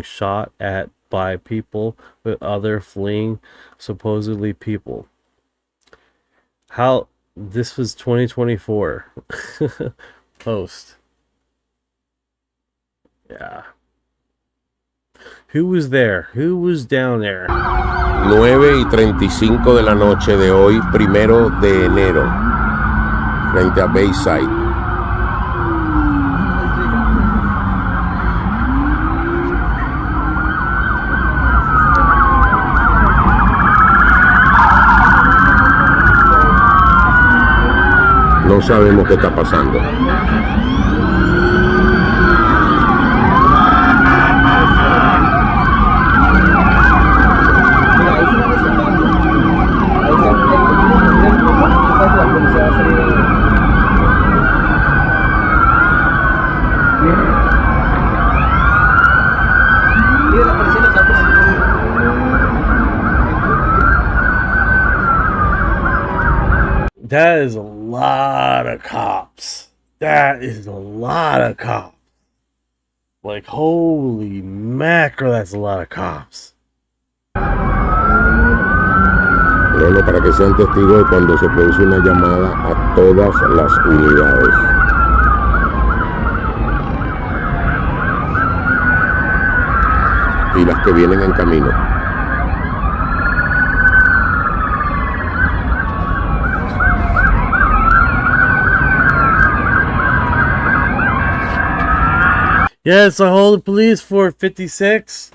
shot at by people, with other fleeing supposedly people. How this was 2024 post. Yeah. Who was there? Who was down there? 9:35 de la noche de hoy, 1 de enero, frente a Bayside. No sabemos qué está pasando. That is a lot of cops. That is a lot of cops. Like, holy mackerel, that's a lot of cops. Bueno, para que sean testigos de cuando se produce una llamada a todas las unidades. Y las que vienen en camino. Yeah, it's the whole police for 56.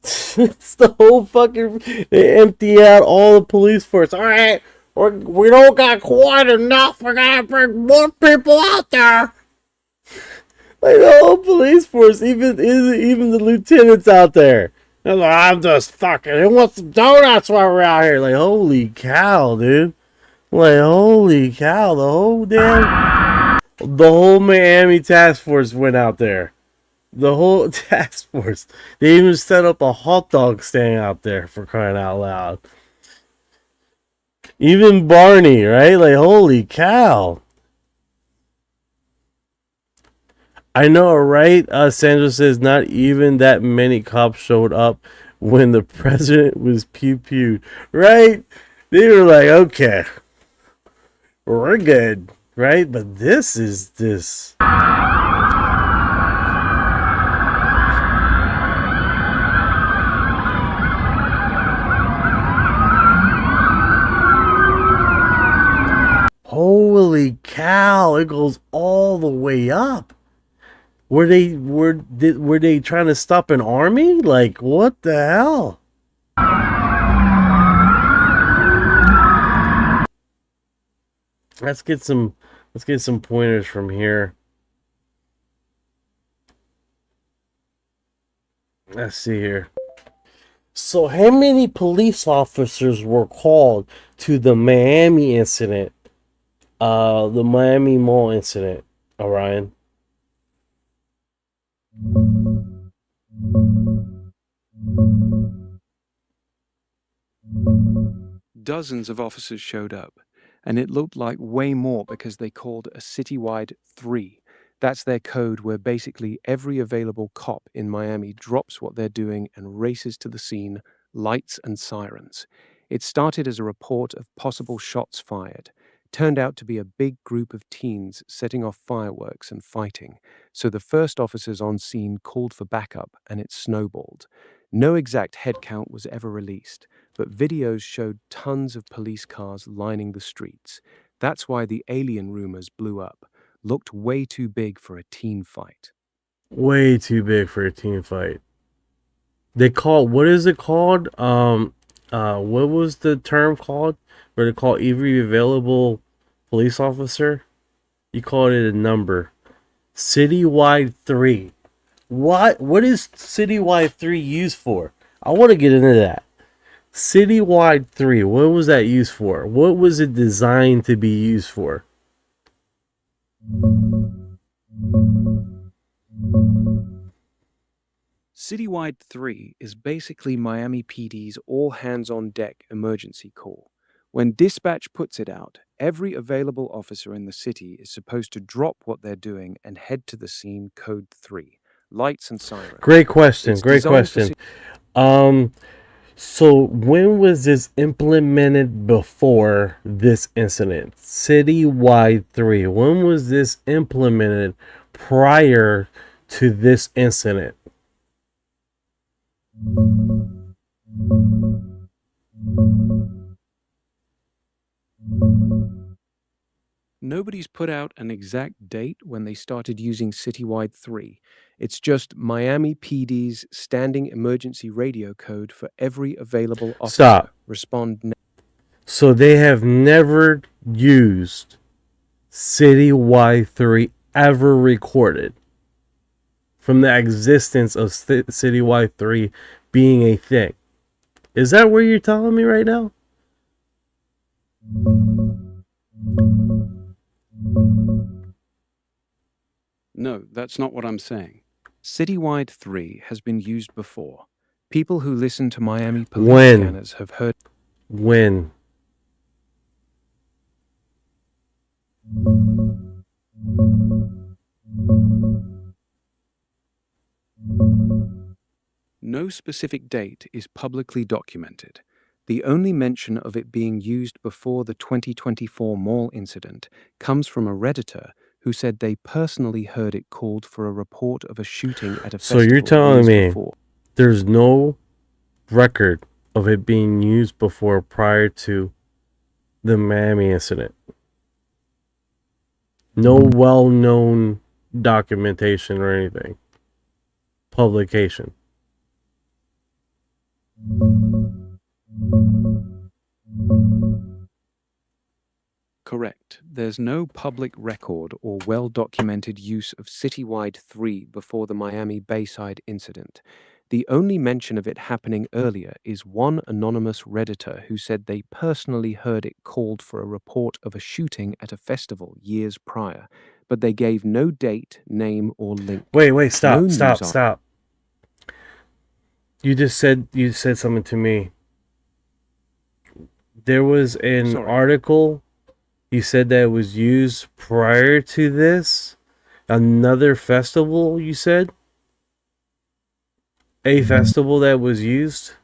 It's the whole fucking... They empty out all the police force. Alright, we don't got quite enough. We gotta bring more people out there. Like the whole police force, even the lieutenants out there. They're like, I'm just fucking... Who wants some donuts while we're out here? Like, holy cow, dude. Like, holy cow, the whole Miami task force went out there. The whole task force. They even set up a hot dog stand out there, for crying out loud. Even Barney, right? Like, holy cow. I know, right? Sandra says not even that many cops showed up when the president was pew-pewed. Right? They were like, okay, we're good. right? But this is this. Holy cow! It goes all the way up. Were they trying to stop an army? Like, what the hell? Let's get some pointers from here. Let's see here. So how many police officers were called to the Miami incident? The Miami Mall incident, Orion? Dozens of officers showed up, and it looked like way more because they called a citywide 3. That's their code where basically every available cop in Miami drops what they're doing and races to the scene, lights and sirens. It started as a report of possible shots fired. Turned out to be a big group of teens setting off fireworks and fighting, so the first officers on scene called for backup and it snowballed. No exact head count was ever released, but videos showed tons of police cars lining the streets. That's why the alien rumors blew up. Looked way too big for a teen fight. Way too big for a teen fight. They call, what is it called? What was the term called? Where they call every available police officer? You called it a number. Citywide 3. What is Citywide 3 used for? I want to get into that. Citywide 3. What was that used for? What was it designed to be used for? Citywide 3 is basically Miami PD's all-hands-on-deck emergency call. When dispatch puts it out, every available officer in the city is supposed to drop what they're doing and head to the scene code 3. Lights and sirens. Great question. Great question. So when was this implemented before this incident? Citywide 3. When was this implemented prior to this incident? Nobody's put out an exact date when they started using Citywide 3. It's just Miami PD's standing emergency radio code for every available officer. Stop. Respond now. So they have never used Citywide 3 ever recorded from the existence of Citywide 3 being a thing. Is that what you're telling me right now? No, that's not what I'm saying. Citywide 3 has been used before. People who listen to Miami police scanners have heard... When? No specific date is publicly documented. The only mention of it being used before the 2024 mall incident comes from a Redditor who said they personally heard it called for a report of a shooting at a festival. So you're telling me before. There's no record of it being used before prior to the Miami incident? No well-known documentation or anything? Publication? Correct. There's no public record or well-documented use of Citywide 3 before the Miami Bayside incident. The only mention of it happening earlier is one anonymous Redditor who said they personally heard it called for a report of a shooting at a festival years prior, but they gave no date, name, or link. Wait, stop, No stop. You said something to me. There was an article. You said that it was used prior to this. Another festival, you said? A festival that was used?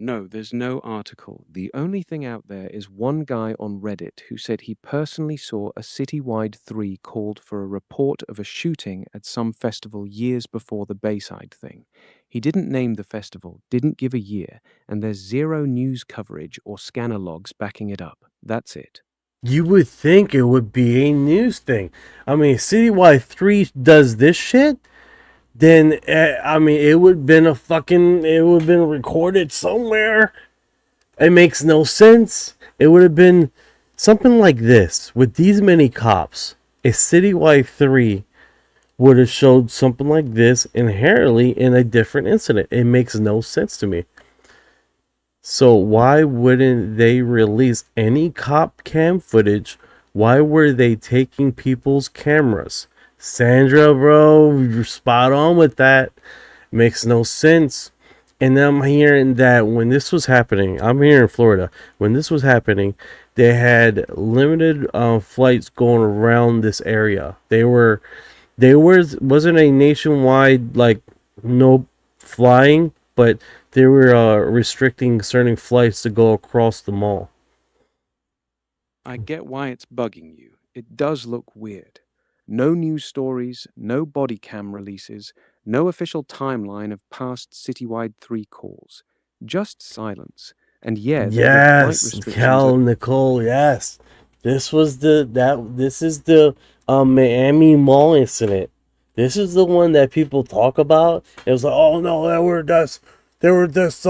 No, there's no article. The only thing out there is one guy on Reddit who said he personally saw a citywide 3 called for a report of a shooting at some festival years before the Bayside thing. He didn't name the festival, didn't give a year, and there's zero news coverage or scanner logs backing it up. That's it. You would think it would be a news thing. I mean, Citywide 3 does this shit, then, I mean, it would have been recorded somewhere. It makes no sense. It would have been something like this. With these many cops, a Citywide 3 would have showed something like this inherently in a different incident. It makes no sense to me. So why wouldn't they release any cop cam footage? Why were they taking people's cameras? Sandra, bro, you're spot on with that. Makes no sense. And then I'm hearing that when this was happening, I'm here in Florida. When this was happening, they had limited flights going around this area. Wasn't a nationwide, like, no flying, but they were restricting certain flights to go across the mall. I get why it's bugging you. It does look weird. No news stories, no body cam releases, no official timeline of past Citywide 3 calls. Just silence. And yeah, there were flight Yes, restrictions. Cal, Nicole, yes. This is the Miami Mall incident. This is the one that people talk about. It was like, oh no, there were just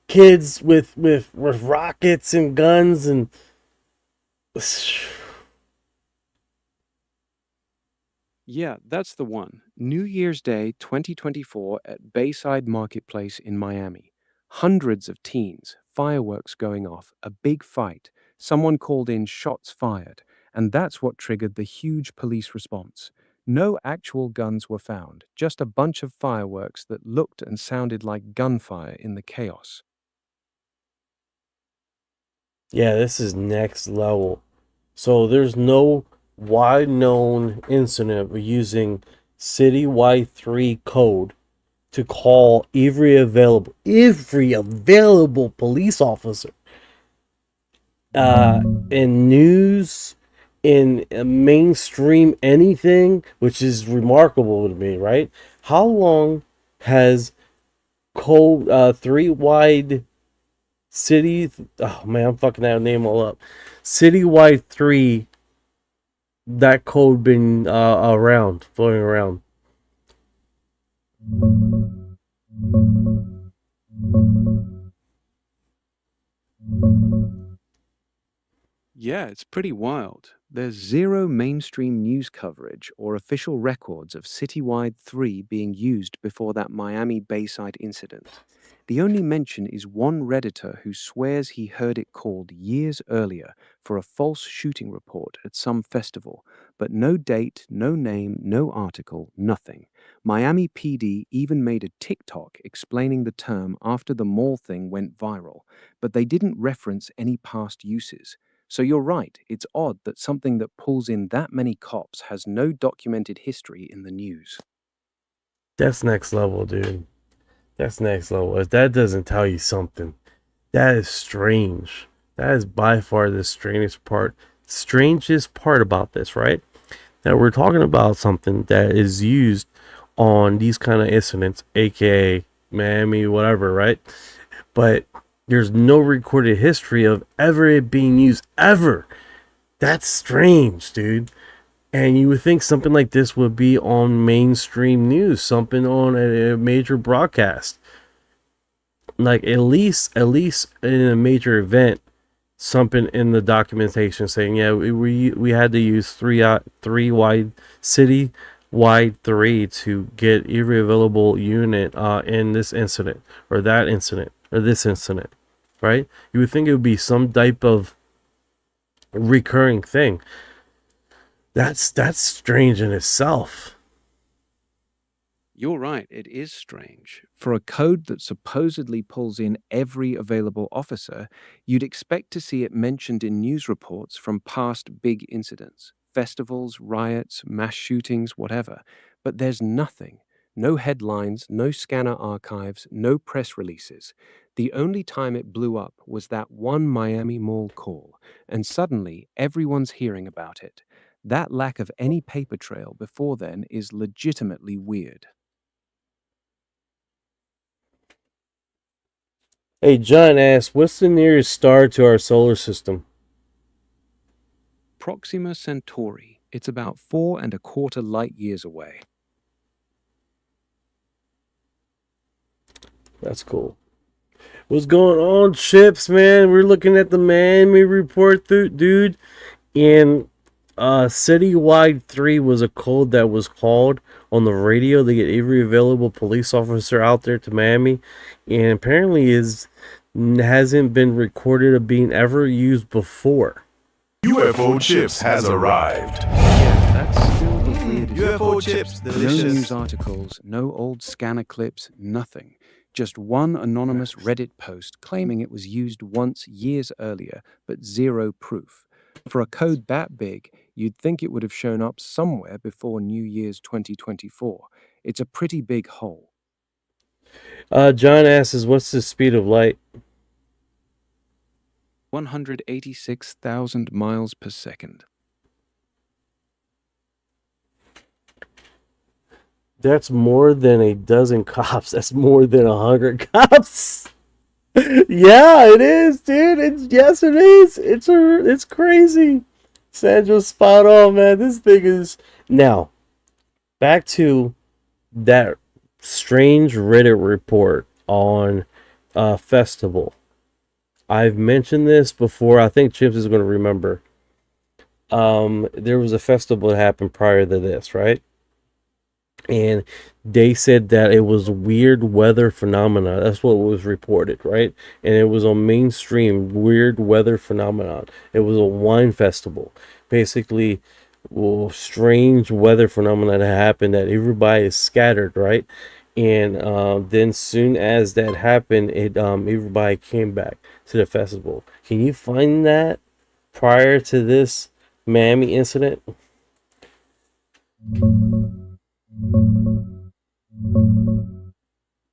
kids with rockets and guns and Yeah, that's the one. New Year's Day 2024 at Bayside Marketplace in Miami. Hundreds of teens, fireworks going off, a big fight. Someone called in shots fired, and that's what triggered the huge police response. No actual guns were found, just a bunch of fireworks that looked and sounded like gunfire in the chaos. yeah, this is next level. So there's no wide known incident of using Citywide 3 code to call every available police officer in news, in mainstream anything, which is remarkable to me, right? How long has code 3 wide city, oh man, I'm fucking that name all up, Citywide 3, that code been floating around? Yeah, it's pretty wild. There's zero mainstream news coverage or official records of Citywide 3 being used before that Miami Bayside incident. The only mention is one Redditor who swears he heard it called years earlier for a false shooting report at some festival, but no date, no name, no article, nothing. Miami PD even made a TikTok explaining the term after the mall thing went viral, but they didn't reference any past uses. So you're right, it's odd that something that pulls in that many cops has no documented history in the news. That's next level, dude. That's next level. If that doesn't tell you something, that is strange. That is by far the strangest part about this, right? That we're talking about something that is used on these kind of incidents, aka Miami, whatever, right? But there's no recorded history of ever it being used ever. That's strange, dude. And you would think something like this would be on mainstream news, something on a major broadcast. Like at least in a major event, something in the documentation saying, yeah, we had to use three wide city wide 3 to get every available unit in this incident or that incident or this incident, right? You would think it would be some type of recurring thing. That's strange in itself. You're right, it is strange. For a code that supposedly pulls in every available officer, you'd expect to see it mentioned in news reports from past big incidents, festivals, riots, mass shootings, whatever. But there's nothing. No headlines, no scanner archives, no press releases. The only time it blew up was that one Miami Mall call, and suddenly everyone's hearing about it. That lack of any paper trail before then is legitimately weird. Hey, John asks, what's the nearest star to our solar system? Proxima Centauri. It's about 4¼ light years away. That's cool. What's going on, Chips, man? We're looking at the Miami report, dude. And Citywide 3 was a code that was called on the radio to get every available police officer out there to Miami. And apparently hasn't been recorded of being ever used before. UFO Chips has arrived. Yeah, that's still the weirdest. UFO Chips, delicious. No news articles, no old scanner clips, nothing. Just one anonymous Reddit post claiming it was used once years earlier, but zero proof. For a code that big, you'd think it would have shown up somewhere before New Year's 2024. It's a pretty big hole. John asks, what's the speed of light? 186,000 miles per second. That's more than a dozen cops. That's more than 100 cops. Yeah, it is, dude. Yes, it is. It's crazy. Sandra's spot on, man. This thing is... Now, back to that strange Reddit report on Festival. I've mentioned this before. I think Chips is going to remember. There was a festival that happened prior to this, right? And they said that it was weird weather phenomena. That's what was reported, right? And it was on mainstream weird weather phenomenon. It was a wine festival. Basically, strange weather phenomena that happened that everybody is scattered, right? And then soon as that happened, everybody came back to the festival. Can you find that prior to this Miami incident?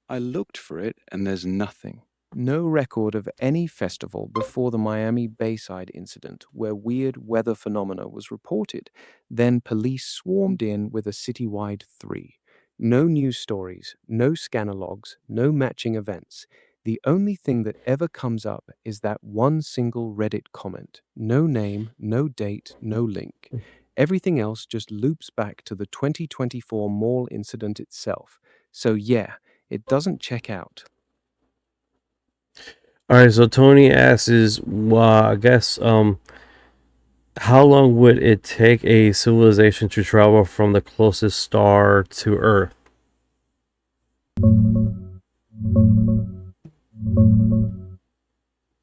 I looked for it and there's nothing. No record of any festival before the Miami Bayside incident where weird weather phenomena was reported. Then police swarmed in with a citywide 3. No news stories, no scanner logs, no matching events. The only thing that ever comes up is that one single Reddit comment. No name, no date, no link. Everything else just loops back to the 2024 mall incident itself. So yeah, it doesn't check out. All right, so Tony asks, I guess, how long would it take a civilization to travel from the closest star to Earth?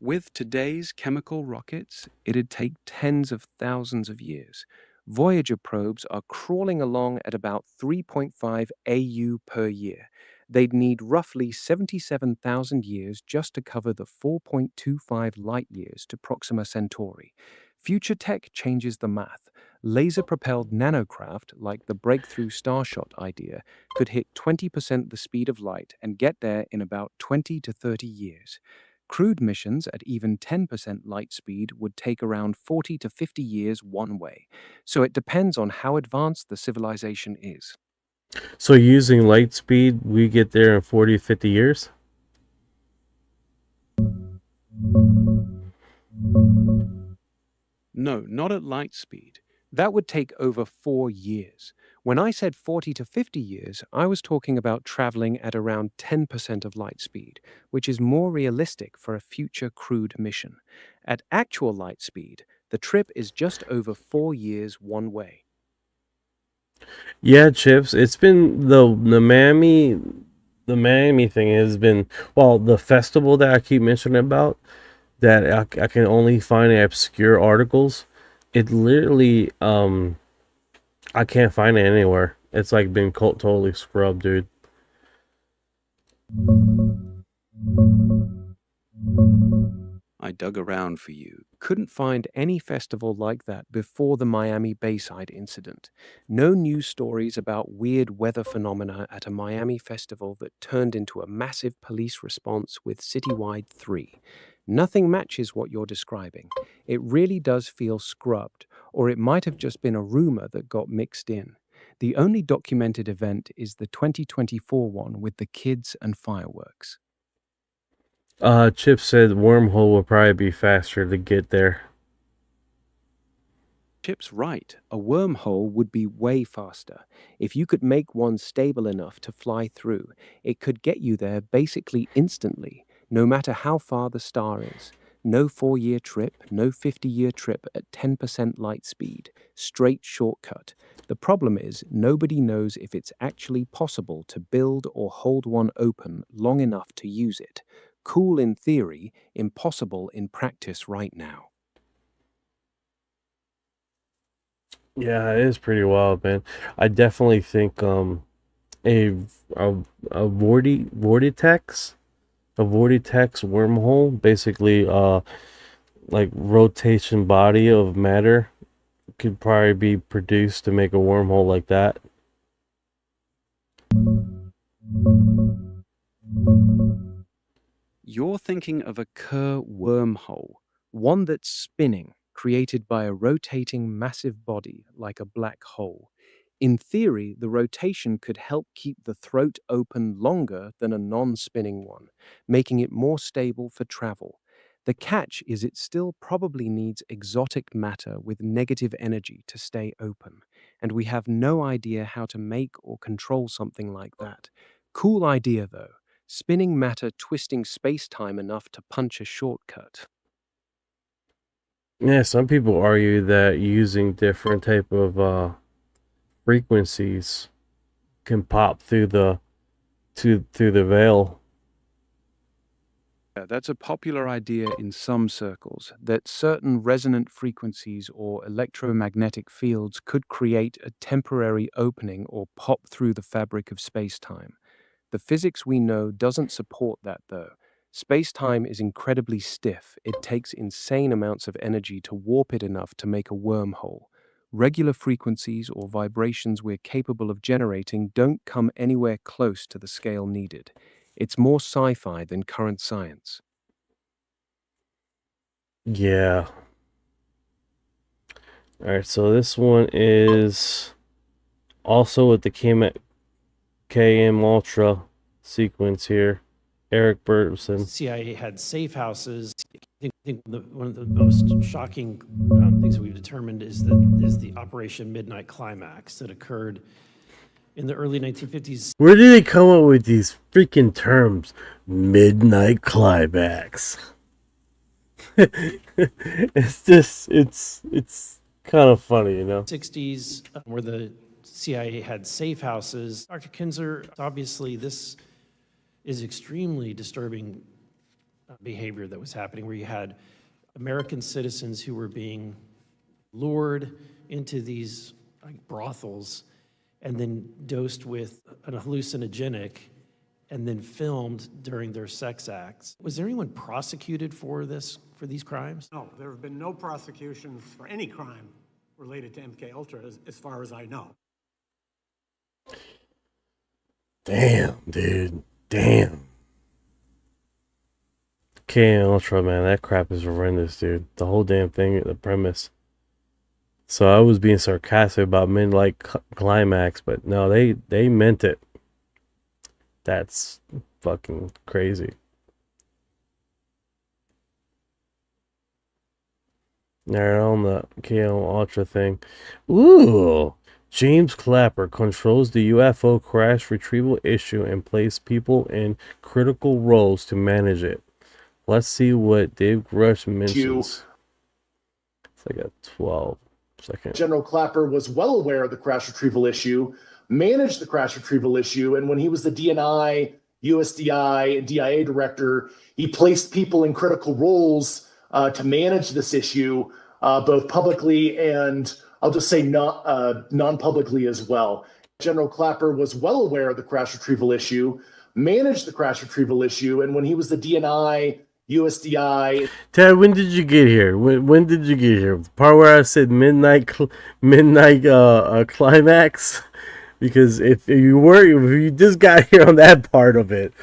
With today's chemical rockets, it'd take tens of thousands of years. Voyager probes are crawling along at about 3.5 AU per year. They'd need roughly 77,000 years just to cover the 4.25 light years to Proxima Centauri. Future tech changes the math. Laser-propelled nanocraft, like the breakthrough starshot idea, could hit 20% the speed of light and get there in about 20 to 30 years. Crewed missions at even 10% light speed would take around 40 to 50 years one way. So it depends on how advanced the civilization is. So using light speed, we get there in 40 to 50 years? No, not at light speed. That would take over 4 years. When I said 40 to 50 years, I was talking about traveling at around 10% of light speed, which is more realistic for a future crewed mission. At actual light speed, the trip is just over 4 years one way. Yeah, Chips. It's been the Miami thing has been, well, the festival that I keep mentioning about, that I can only find in obscure articles. It literally, I can't find it anywhere. It's like been totally scrubbed, dude. I dug around for you. Couldn't find any festival like that before the Miami Bayside incident. No news stories about weird weather phenomena at a Miami festival that turned into a massive police response with citywide 3. Nothing matches what you're describing. It really does feel scrubbed, or it might have just been a rumor that got mixed in. The only documented event is the 2024 one with the kids and fireworks. Chip said wormhole will probably be faster to get there. Chip's right. A wormhole would be way faster. If you could make one stable enough to fly through, it could get you there basically instantly, no matter how far the star is. No 4-year trip, no 50-year trip at 10% light speed. Straight shortcut. The problem is, nobody knows if it's actually possible to build or hold one open long enough to use it. Cool in theory, impossible in practice right now. Yeah, it is pretty wild, man. I definitely think a vortex wormhole, basically like rotation body of matter, could probably be produced to make a wormhole like that. You're thinking of a Kerr wormhole, one that's spinning, created by a rotating massive body like a black hole. In theory, the rotation could help keep the throat open longer than a non-spinning one, making it more stable for travel. The catch is it still probably needs exotic matter with negative energy to stay open, and we have no idea how to make or control something like that. Cool idea, though. Spinning matter twisting space-time enough to punch a shortcut. Yeah, some people argue that using different type of frequencies can pop through the through the veil. Yeah, that's a popular idea in some circles, that certain resonant frequencies or electromagnetic fields could create a temporary opening or pop through the fabric of space-time. The physics we know doesn't support that, though. Space-time is incredibly stiff. It takes insane amounts of energy to warp it enough to make a wormhole. Regular frequencies or vibrations we're capable of generating don't come anywhere close to the scale needed. It's more sci-fi than current science. Yeah. All right, so this one is also with the KM Ultra sequence here. Eric Burton. CIA had safe houses. I think one of the most shocking things that we've determined is the Operation Midnight Climax that occurred in the early 1950s. Where did they come up with these freaking terms? Midnight Climax. it's kind of funny, you know. 60s, where the CIA had safe houses. Dr. Kinzer, obviously this is extremely disturbing behavior that was happening, where you had American citizens who were being lured into these brothels and then dosed with an hallucinogenic and then filmed during their sex acts. Was there anyone prosecuted for these crimes? No, there have been no prosecutions for any crime related to MK Ultra as far as I know. Damn, dude. Damn. KM Ultra, man, that crap is horrendous, dude. The whole damn thing, the premise. So I was being sarcastic about Midnight Climax, but no, they meant it. That's fucking crazy. They're on the KM Ultra thing. Ooh. James Clapper controls the UFO crash retrieval issue and placed people in critical roles to manage it. Let's see what Dave Grush mentions. It's like a 12-second. General Clapper was well aware of the crash retrieval issue, managed the crash retrieval issue, and when he was the DNI, USDI, and DIA director, he placed people in critical roles to manage this issue, both publicly and I'll just say non-publicly as well. General Clapper was well aware of the crash retrieval issue, managed the crash retrieval issue, and when he was the DNI, USDI. Ted, when did you get here? When did you get here? The part where I said midnight climax? Because if you just got here on that part of it,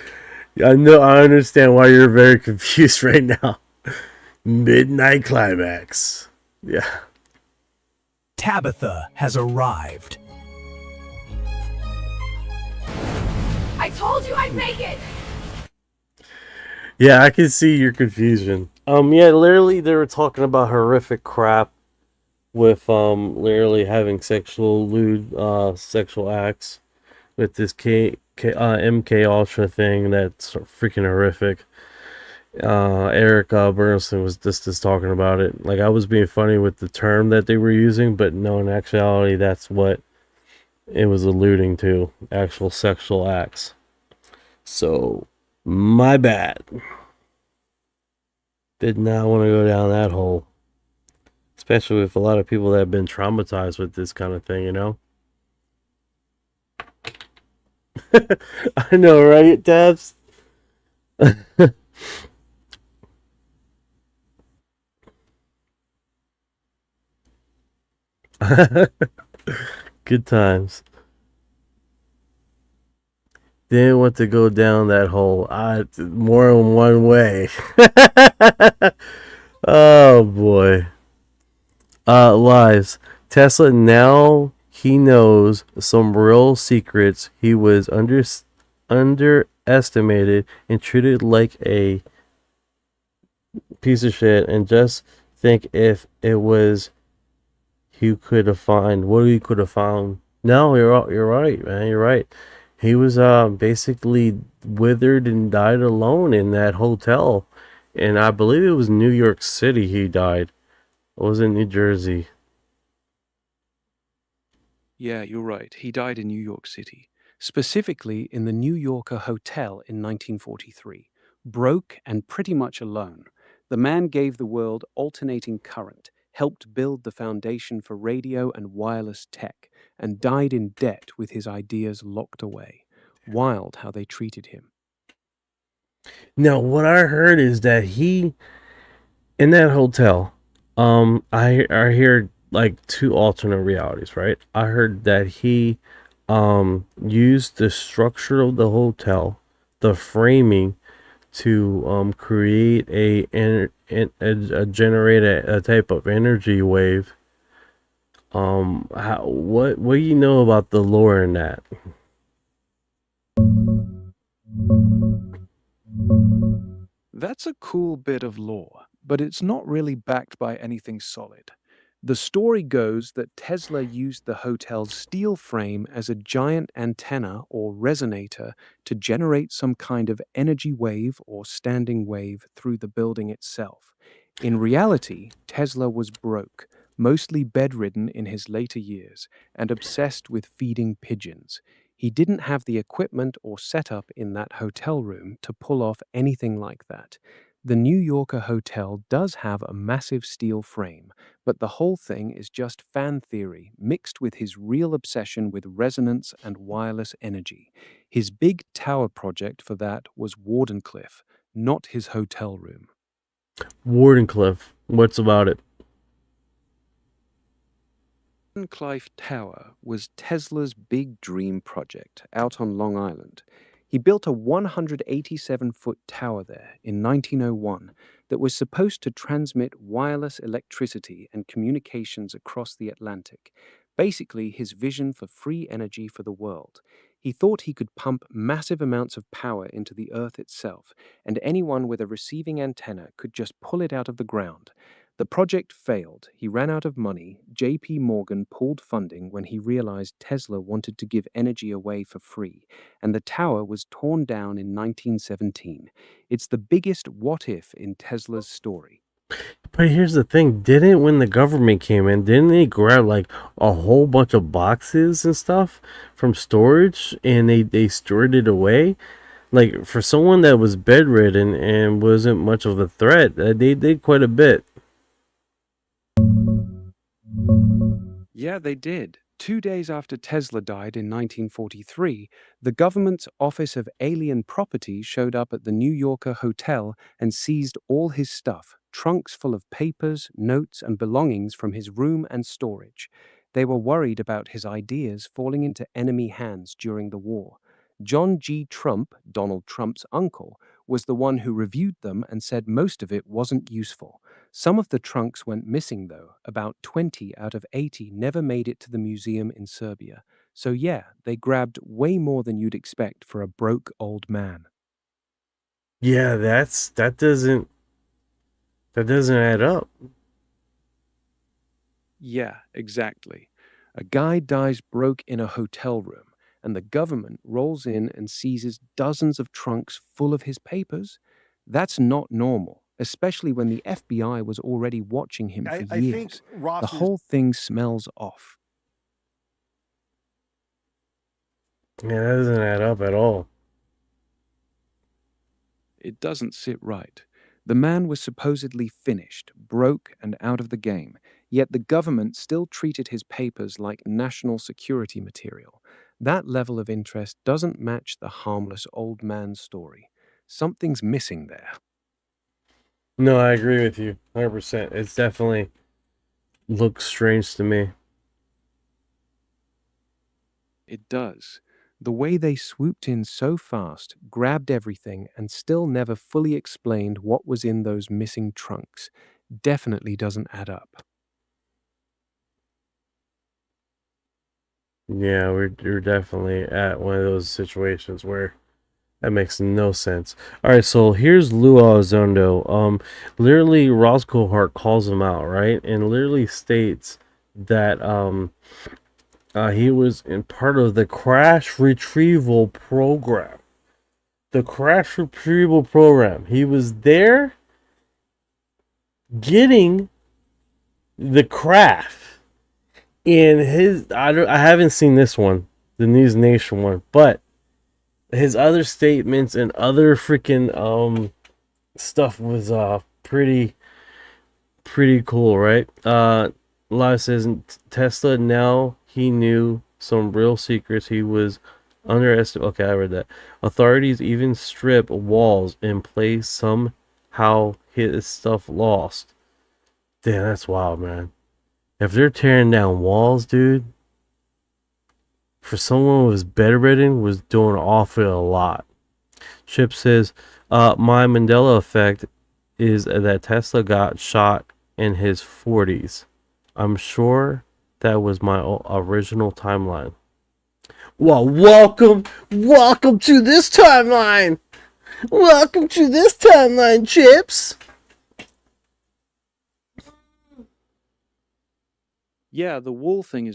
I understand why you're very confused right now. Midnight climax. Yeah. Tabitha has arrived. I told you I'd make it! Yeah, I can see your confusion. Yeah, literally they were talking about horrific crap with literally having lewd sexual acts with this MK Ultra thing that's freaking horrific. Eric Bernstein was just talking about it. Like, I was being funny with the term that they were using, but no, in actuality, that's what it was alluding to, actual sexual acts. So, my bad. Did not want to go down that hole. Especially with a lot of people that have been traumatized with this kind of thing, you know? I know, right, Tabs? Good times. Didn't want to go down that hole. More than one way. Oh boy. Lives. Tesla, now he knows some real secrets. He was underestimated and treated like a piece of shit. And just think if it was he could have found what he could have found. No, you're right, man. You're right. He was basically withered and died alone in that hotel, and I believe it was New York City he died. It was in New Jersey. Yeah, you're right. He died in New York City, specifically in the New Yorker Hotel in 1943. Broke and pretty much alone, the man gave the world alternating current, helped build the foundation for radio and wireless tech, and died in debt with his ideas locked away. Wild how they treated him. Now, what I heard is that he, in that hotel, I hear like two alternate realities, right? I heard that he used the structure of the hotel, the framing, to create a generate a type of energy wave. What do you know about the lore in that? That's a cool bit of lore, but it's not really backed by anything solid. The story goes that Tesla used the hotel's steel frame as a giant antenna or resonator to generate some kind of energy wave or standing wave through the building itself. In reality, Tesla was broke, mostly bedridden in his later years, and obsessed with feeding pigeons. He didn't have the equipment or setup in that hotel room to pull off anything like that. The New Yorker Hotel does have a massive steel frame, but the whole thing is just fan theory mixed with his real obsession with resonance and wireless energy. His big tower project for that was Wardenclyffe, not his hotel room. Wardenclyffe, what's about it? Wardenclyffe Tower was Tesla's big dream project out on Long Island. He built a 187-foot tower there in 1901 that was supposed to transmit wireless electricity and communications across the Atlantic. Basically, his vision for free energy for the world. He thought he could pump massive amounts of power into the Earth itself, and anyone with a receiving antenna could just pull it out of the ground. The project failed. He ran out of money. J.P. Morgan pulled funding when he realized Tesla wanted to give energy away for free, and the tower was torn down in 1917. It's the biggest what-if in Tesla's story. But here's the thing, when the government came in, didn't they grab like a whole bunch of boxes and stuff from storage, and they stored it away? Like, for someone that was bedridden and wasn't much of a threat, they did quite a bit. Yeah, they did. 2 days after Tesla died in 1943, the government's Office of Alien Property showed up at the New Yorker hotel and seized all his stuff, trunks full of papers, notes, and belongings from his room and storage. They were worried about his ideas falling into enemy hands during the war. John G. Trump, Donald Trump's uncle, was the one who reviewed them and said most of it wasn't useful. Some of the trunks went missing, though. About 20 out of 80 never made it to the museum in Serbia. So yeah, they grabbed way more than you'd expect for a broke old man. Yeah, that doesn't add up. Yeah, exactly. A guy dies broke in a hotel room, and the government rolls in and seizes dozens of trunks full of his papers. That's not normal, especially when the FBI was already watching him for I think years. Ross The whole thing smells off. Yeah, that doesn't add up at all. It doesn't sit right. The man was supposedly finished, broke, and out of the game, yet the government still treated his papers like national security material. That level of interest doesn't match the harmless old man's story. Something's missing there. No, I agree with you 100%. It's definitely looks strange to me. It does. The way they swooped in so fast, grabbed everything, and still never fully explained what was in those missing trunks definitely doesn't add up. Yeah, we're definitely at one of those situations where that makes no sense. All right, so here's Lou Elizondo. Literally, Ross Cohart calls him out, right, and literally states that he was in part of the crash retrieval program. The crash retrieval program. He was there getting the craft. In his, I haven't seen this one, the News Nation one, but his other statements and other freaking stuff was pretty cool, right? Live says Tesla, now he knew some real secrets. He was underestimated. Okay, I read that. Authorities even strip walls in place. Somehow his stuff lost. Damn, that's wild, man. If they're tearing down walls, dude, for someone who was bedridden, was doing awful a lot. Chip says, my Mandela effect is that Tesla got shot in his 40s. I'm sure that was my original timeline. Well, welcome to this timeline. Welcome to this timeline, Chips. Yeah, the wall thing is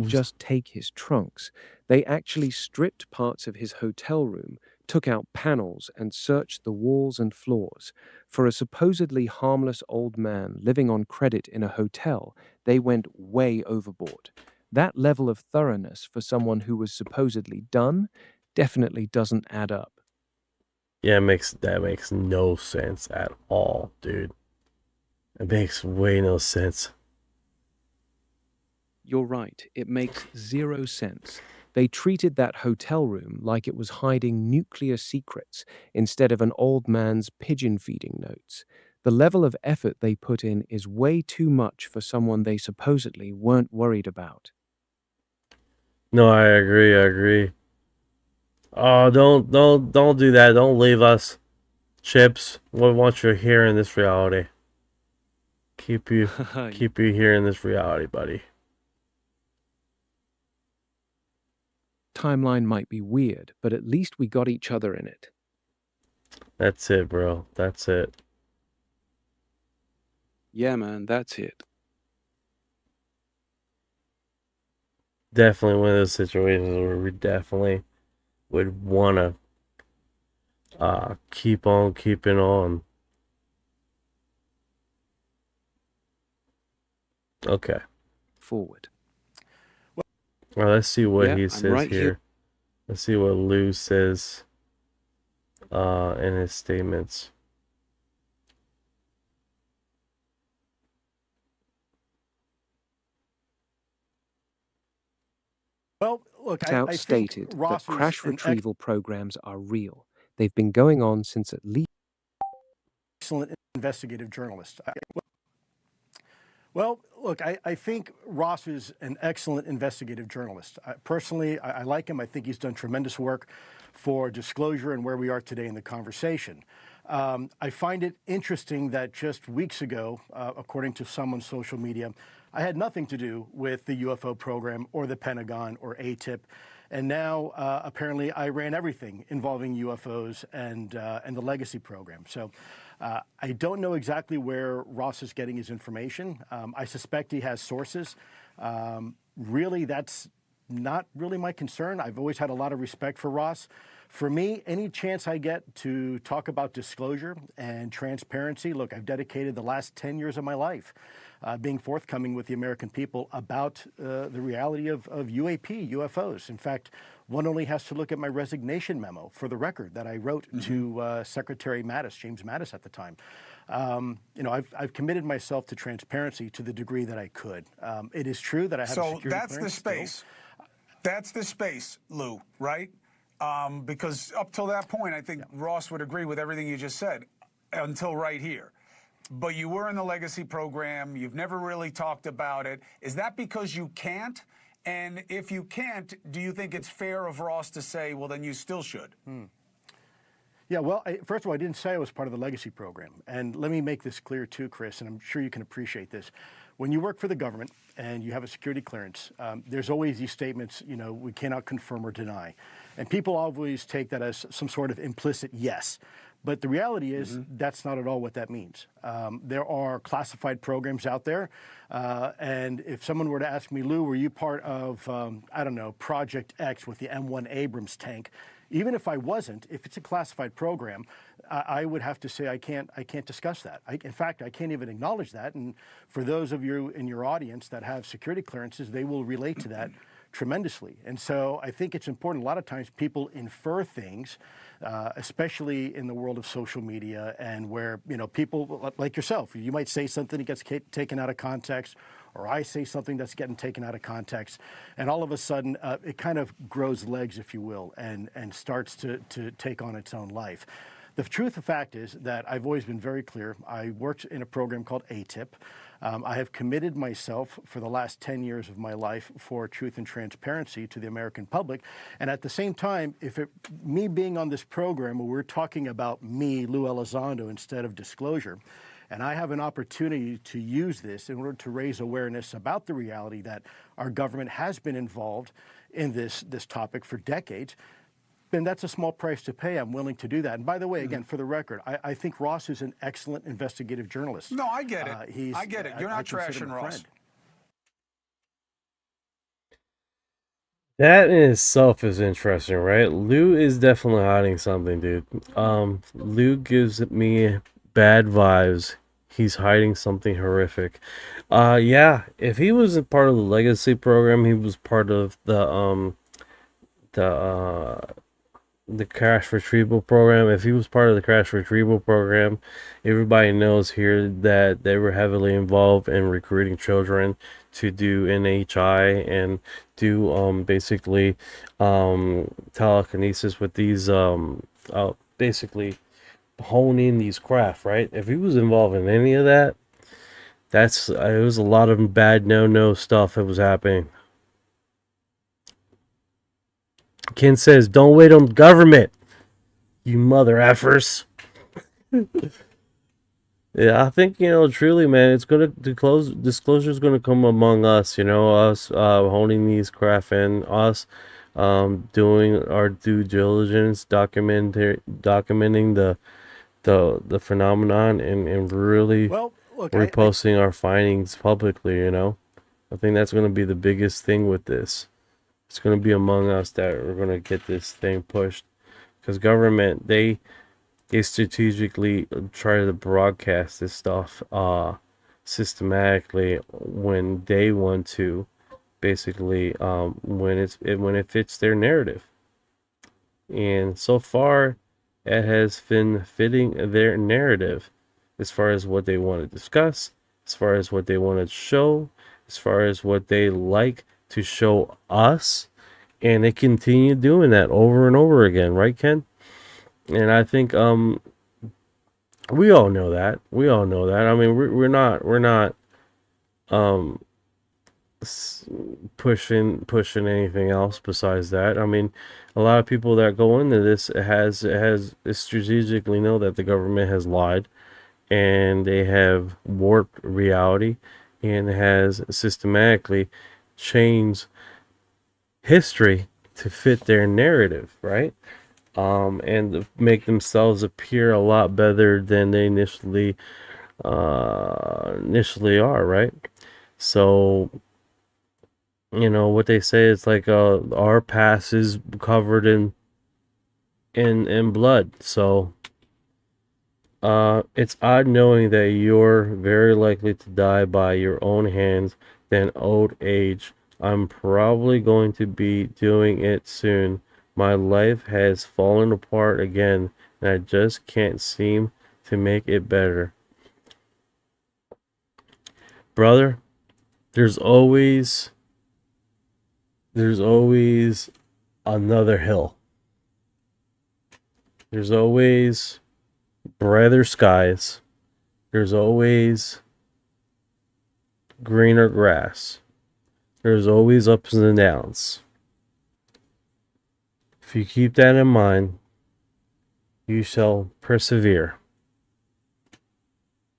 just take his trunks. They actually stripped parts of his hotel room, took out panels, and searched the walls and floors. For a supposedly harmless old man living on credit in a hotel, they went way overboard. That level of thoroughness for someone who was supposedly done definitely doesn't add up. Yeah, that makes no sense at all, dude. It makes way no sense. You're right. It makes 0 sense. They treated that hotel room like it was hiding nuclear secrets instead of an old man's pigeon feeding notes. The level of effort they put in is way too much for someone they supposedly weren't worried about. No, I agree. Oh, don't do that. Don't leave us, Chips. We want you here in this reality. Keep you here in this reality, buddy. Timeline might be weird, but at least we got each other in it. That's it, bro. That's it. Yeah, man, that's it. Definitely one of those situations where we definitely would want to keep on keeping on. Okay. Forward. Well, let's see what he says right here. Let's see what Lou says in his statements. Well, look, It's I think outstated that Ross was crash an retrieval programs are real. They've been going on since at least excellent investigative journalist. Well, look, I think Ross is an excellent investigative journalist. Personally, I like him. I think he's done tremendous work for disclosure and where we are today in the conversation. I find it interesting that just weeks ago, according to some on social media, I had nothing to do with the UFO program or the Pentagon or ATIP. And now, apparently, I ran everything involving UFOs and the Legacy program. So I don't know exactly where Ross is getting his information. I suspect he has sources. Really, that's not really my concern. I've always had a lot of respect for Ross. For me, any chance I get to talk about disclosure and transparency, look, I've dedicated the last 10 years of my life being forthcoming with the American people about the reality of UAP, UFOs. In fact, one only has to look at my resignation memo for the record that I wrote to Secretary Mattis, James Mattis at the time. You know, I've committed myself to transparency to the degree that I could. It is true that I have a security that's the clearance space. still. That's the space, Lou, right? Because up till that point, I think Ross would agree with everything you just said, until right here. But you were in the Legacy program. You've never really talked about it. Is that because you can't? And if you can't, do you think it's fair of Ross to say, well, then you still should? Yeah, well, first of all, I didn't say I was part of the Legacy program. And let me make this clear too, Chris, and I'm sure you can appreciate this. When you work for the government and you have a security clearance, there's always these statements, you know, we cannot confirm or deny. And people always take that as some sort of implicit yes. But the reality is that's not at all what that means. There are classified programs out there. And if someone were to ask me, Lou, were you part of, I don't know, Project X with the M1 Abrams tank? Even if I wasn't, if it's a classified program, I would have to say I can't discuss that. In fact, I can't even acknowledge that. And for those of you in your audience that have security clearances, they will relate to that tremendously. And so I think it's important. A lot of times people infer things, especially in the world of social media, and where, you know, people like yourself, you might say something that gets taken out of context, or I say something that's getting taken out of context, and all of a sudden it kind of grows legs, if you will, and starts to take on its own life. The truth of the fact is that I've always been very clear. I worked in a program called ATIP. I have committed myself for the last 10 years of my life for truth and transparency to the American public. And at the same time, me being on this program where we're talking about me, Lou Elizondo, instead of disclosure, and I have an opportunity to use this in order to raise awareness about the reality that our government has been involved in this topic for decades, then that's a small price to pay. I'm willing to do that. And by the way, again, for the record, I think Ross is an excellent investigative journalist. No, I get it. I get it. You're not trashing Ross. That in itself is interesting, right? Lou is definitely hiding something, dude. Lou gives me bad vibes. He's hiding something horrific. Yeah, if he wasn't part of the Legacy program, he was part of the crash retrieval program. If he was part of the crash retrieval program, everybody knows here that they were heavily involved in recruiting children to do NHI and do basically telekinesis with these basically honing these craft, right? If he was involved in any of that, it was a lot of bad no stuff that was happening. Ken says, don't wait on the government, you mother effers. Yeah, I think, you know, truly, man, it's going to disclosure is going to come among us, you know, us honing these craft and us doing our due diligence, documenting the phenomenon and really reposting our findings publicly, you know. I think that's going to be the biggest thing with this. It's going to be among us that we're going to get this thing pushed, because government, they strategically try to broadcast this stuff systematically when they want to, basically when it fits their narrative. And so far it has been fitting their narrative as far as what they want to discuss, as far as what they want to show, as far as what they like to show us, And they continue doing that over and over again, right, Ken? And I think we all know that. We all know that. I mean, we're not pushing anything else besides that. I mean, a lot of people that go into this has strategically know that the government has lied, and they have warped reality, and has systematically changed history to fit their narrative, right? And to make themselves appear a lot better than they initially are, right? So, you know what they say, it's like our past is covered in blood. So it's odd knowing that you're very likely to die by your own hands than old age. I'm probably going to be doing it soon. My life has fallen apart again, and I just can't seem to make it better. Brother, there's always another hill. There's always brighter skies. There's always greener grass. There's always ups and downs. If you keep that in mind, you shall persevere.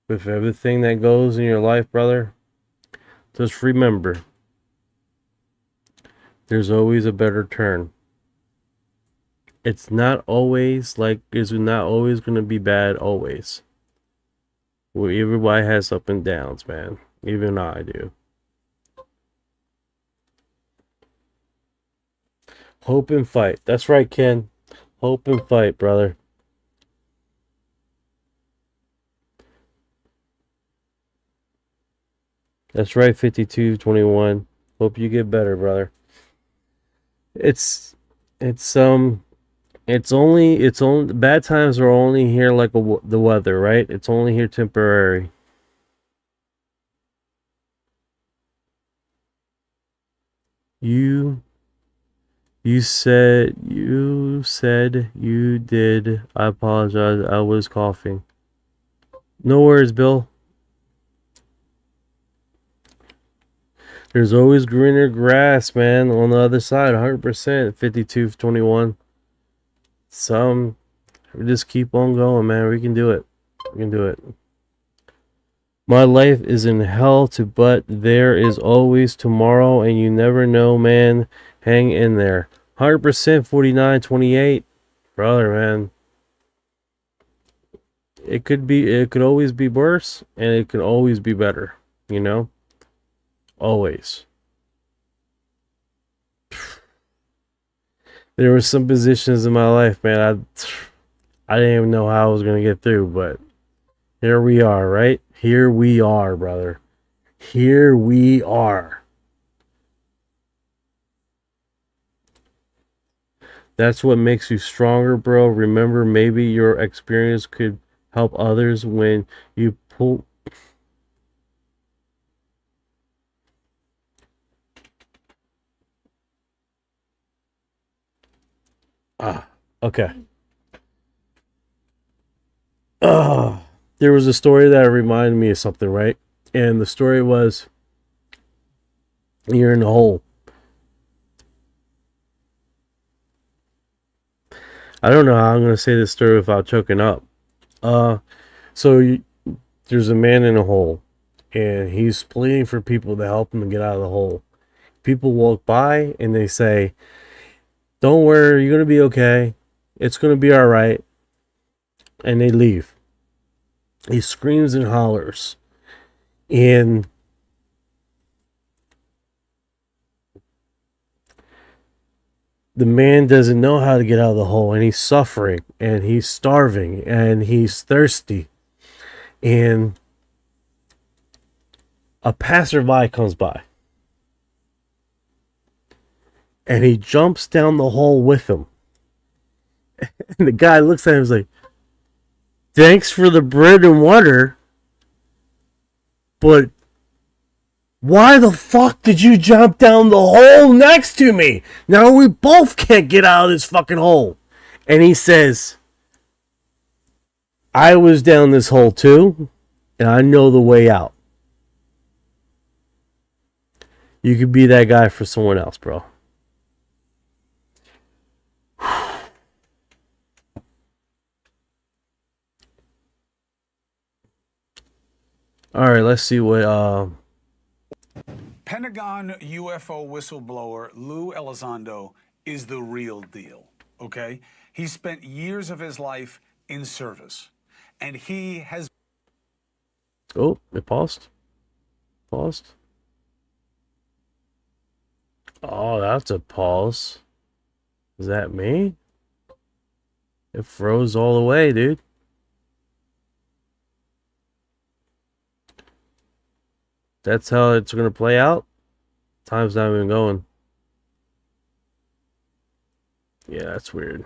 With everything that goes in your life, brother, just remember, there's always a better turn. It's not always going to be bad always. Well, everybody has up and downs, man. Even I do. Hope and fight. That's right, Ken. Hope and fight, brother. That's right, 5221. Hope you get better, brother. It's only bad times are only here like the weather, right? It's only here temporary. You said you did. I apologize. I was coughing. No worries, Bill. There's always greener grass, man, on the other side. 100%. 5221. We just keep on going, man. We can do it. We can do it. My life is in hell but there is always tomorrow, and you never know, man. Hang in there. 100%. 4928. Brother, man. It could always be worse, and it could always be better, you know? Always. There were some positions in my life, man, I didn't even know how I was going to get through, but here we are, right? Here we are, brother. Here we are. That's what makes you stronger, bro. Remember, maybe your experience could help others when you pull. Okay. There was a story that reminded me of something, right? And the story was, you're in a hole. I don't know how I'm going to say this story without choking up. There's a man in a hole, and he's pleading for people to help him get out of the hole. People walk by, and they say, don't worry, you're going to be okay. It's going to be all right. And they leave. He screams and hollers. And the man doesn't know how to get out of the hole. And he's suffering. And he's starving. And he's thirsty. And a passerby comes by. And he jumps down the hole with him. And the guy looks at him and is like, thanks for the bread and water, but why the fuck did you jump down the hole next to me? Now we both can't get out of this fucking hole. And he says, I was down this hole too, and I know the way out. You could be that guy for someone else, bro. All right, let's see what Pentagon UFO whistleblower Lou Elizondo is the real deal, okay? He spent years of his life in service, and he has... Oh, it paused. Paused. Oh, that's a pause. Is that me? It froze all the way, dude. That's how it's going to play out? Time's not even going. Yeah, that's weird.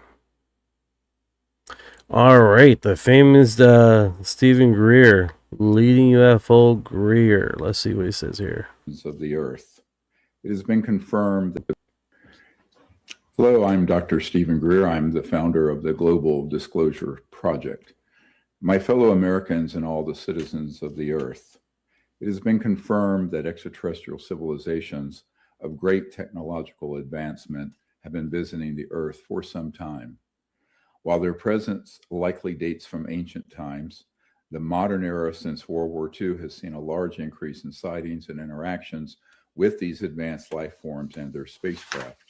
Alright, the famous Stephen Greer, leading UFO Greer. Let's see what he says here. Of the Earth. It has been confirmed that... Hello, I'm Dr. Stephen Greer. I'm the founder of the Global Disclosure Project. My fellow Americans and all the citizens of the Earth, it has been confirmed that extraterrestrial civilizations of great technological advancement have been visiting the Earth for some time. While their presence likely dates from ancient times, the modern era since World War II has seen a large increase in sightings and interactions with these advanced life forms and their spacecraft.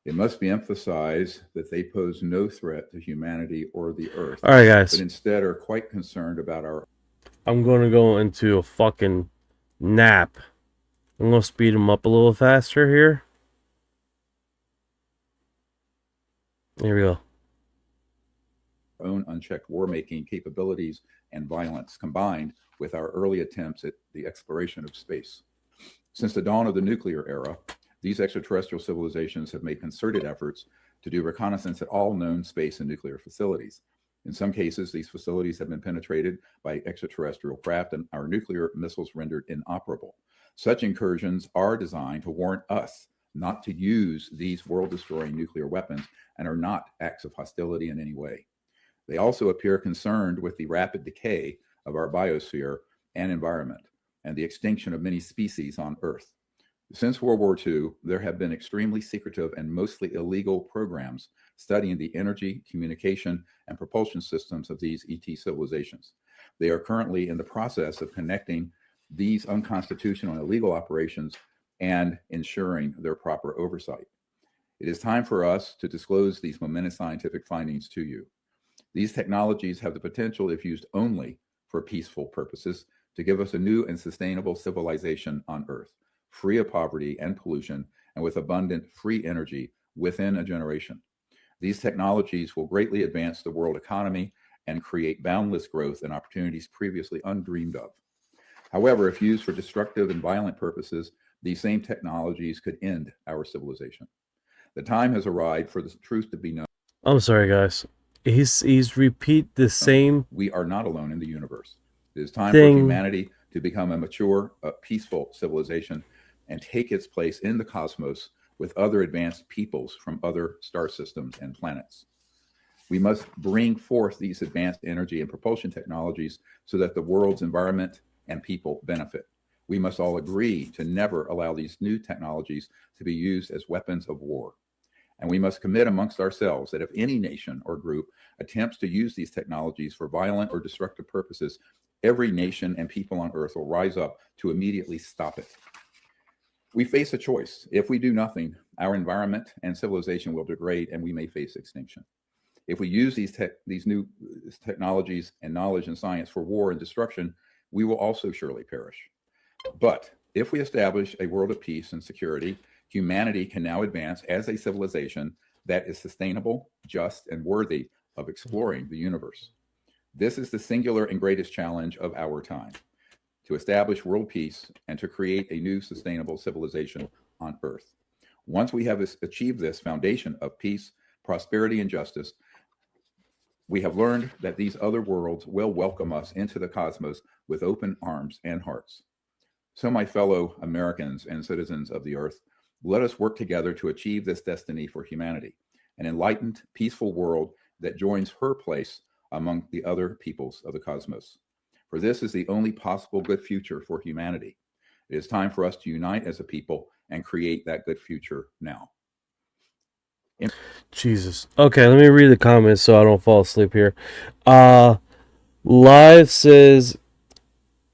It must be emphasized that they pose no threat to humanity or the Earth. All right, guys. But instead are quite concerned about our... I'm going to go into a fucking nap. I'm going to speed him up a little faster here. Here we go. Own unchecked war-making capabilities and violence combined with our early attempts at the exploration of space. Since the dawn of the nuclear era, these extraterrestrial civilizations have made concerted efforts to do reconnaissance at all known space and nuclear facilities. In some cases, these facilities have been penetrated by extraterrestrial craft and our nuclear missiles rendered inoperable. Such incursions are designed to warn us not to use these world-destroying nuclear weapons and are not acts of hostility in any way. They also appear concerned with the rapid decay of our biosphere and environment and the extinction of many species on Earth. Since World War II, there have been extremely secretive and mostly illegal programs studying the energy, communication, and propulsion systems of these ET civilizations. They are currently in the process of connecting these unconstitutional and illegal operations and ensuring their proper oversight. It is time for us to disclose these momentous scientific findings to you. These technologies have the potential, if used only for peaceful purposes, to give us a new and sustainable civilization on Earth, free of poverty and pollution, and with abundant free energy within a generation. These technologies will greatly advance the world economy and create boundless growth and opportunities previously undreamed of. However, if used for destructive and violent purposes, these same technologies could end our civilization. The time has arrived for the truth to be known. I'm sorry, guys. He's repeat the same. We are not alone in the universe. It is time thing. for humanity to become a mature, peaceful civilization and take its place in the cosmos with other advanced peoples from other star systems and planets. We must bring forth these advanced energy and propulsion technologies so that the world's environment and people benefit. We must all agree to never allow these new technologies to be used as weapons of war. And we must commit amongst ourselves that if any nation or group attempts to use these technologies for violent or destructive purposes, every nation and people on Earth will rise up to immediately stop it. We face a choice. If we do nothing, our environment and civilization will degrade and we may face extinction. If we use these new technologies and knowledge and science for war and destruction, we will also surely perish. But if we establish a world of peace and security, humanity can now advance as a civilization that is sustainable, just, and worthy of exploring the universe. This is the singular and greatest challenge of our time, to establish world peace and to create a new sustainable civilization on Earth. Once we have achieved this foundation of peace, prosperity, and justice, we have learned that these other worlds will welcome us into the cosmos with open arms and hearts. So, my fellow Americans and citizens of the earth, let us work together to achieve this destiny for humanity, an enlightened, peaceful world that joins her place among the other peoples of the cosmos. For this is the only possible good future for humanity. It is time for us to unite as a people and create that good future now. Jesus. Okay, let me read the comments so I don't fall asleep here. Live says,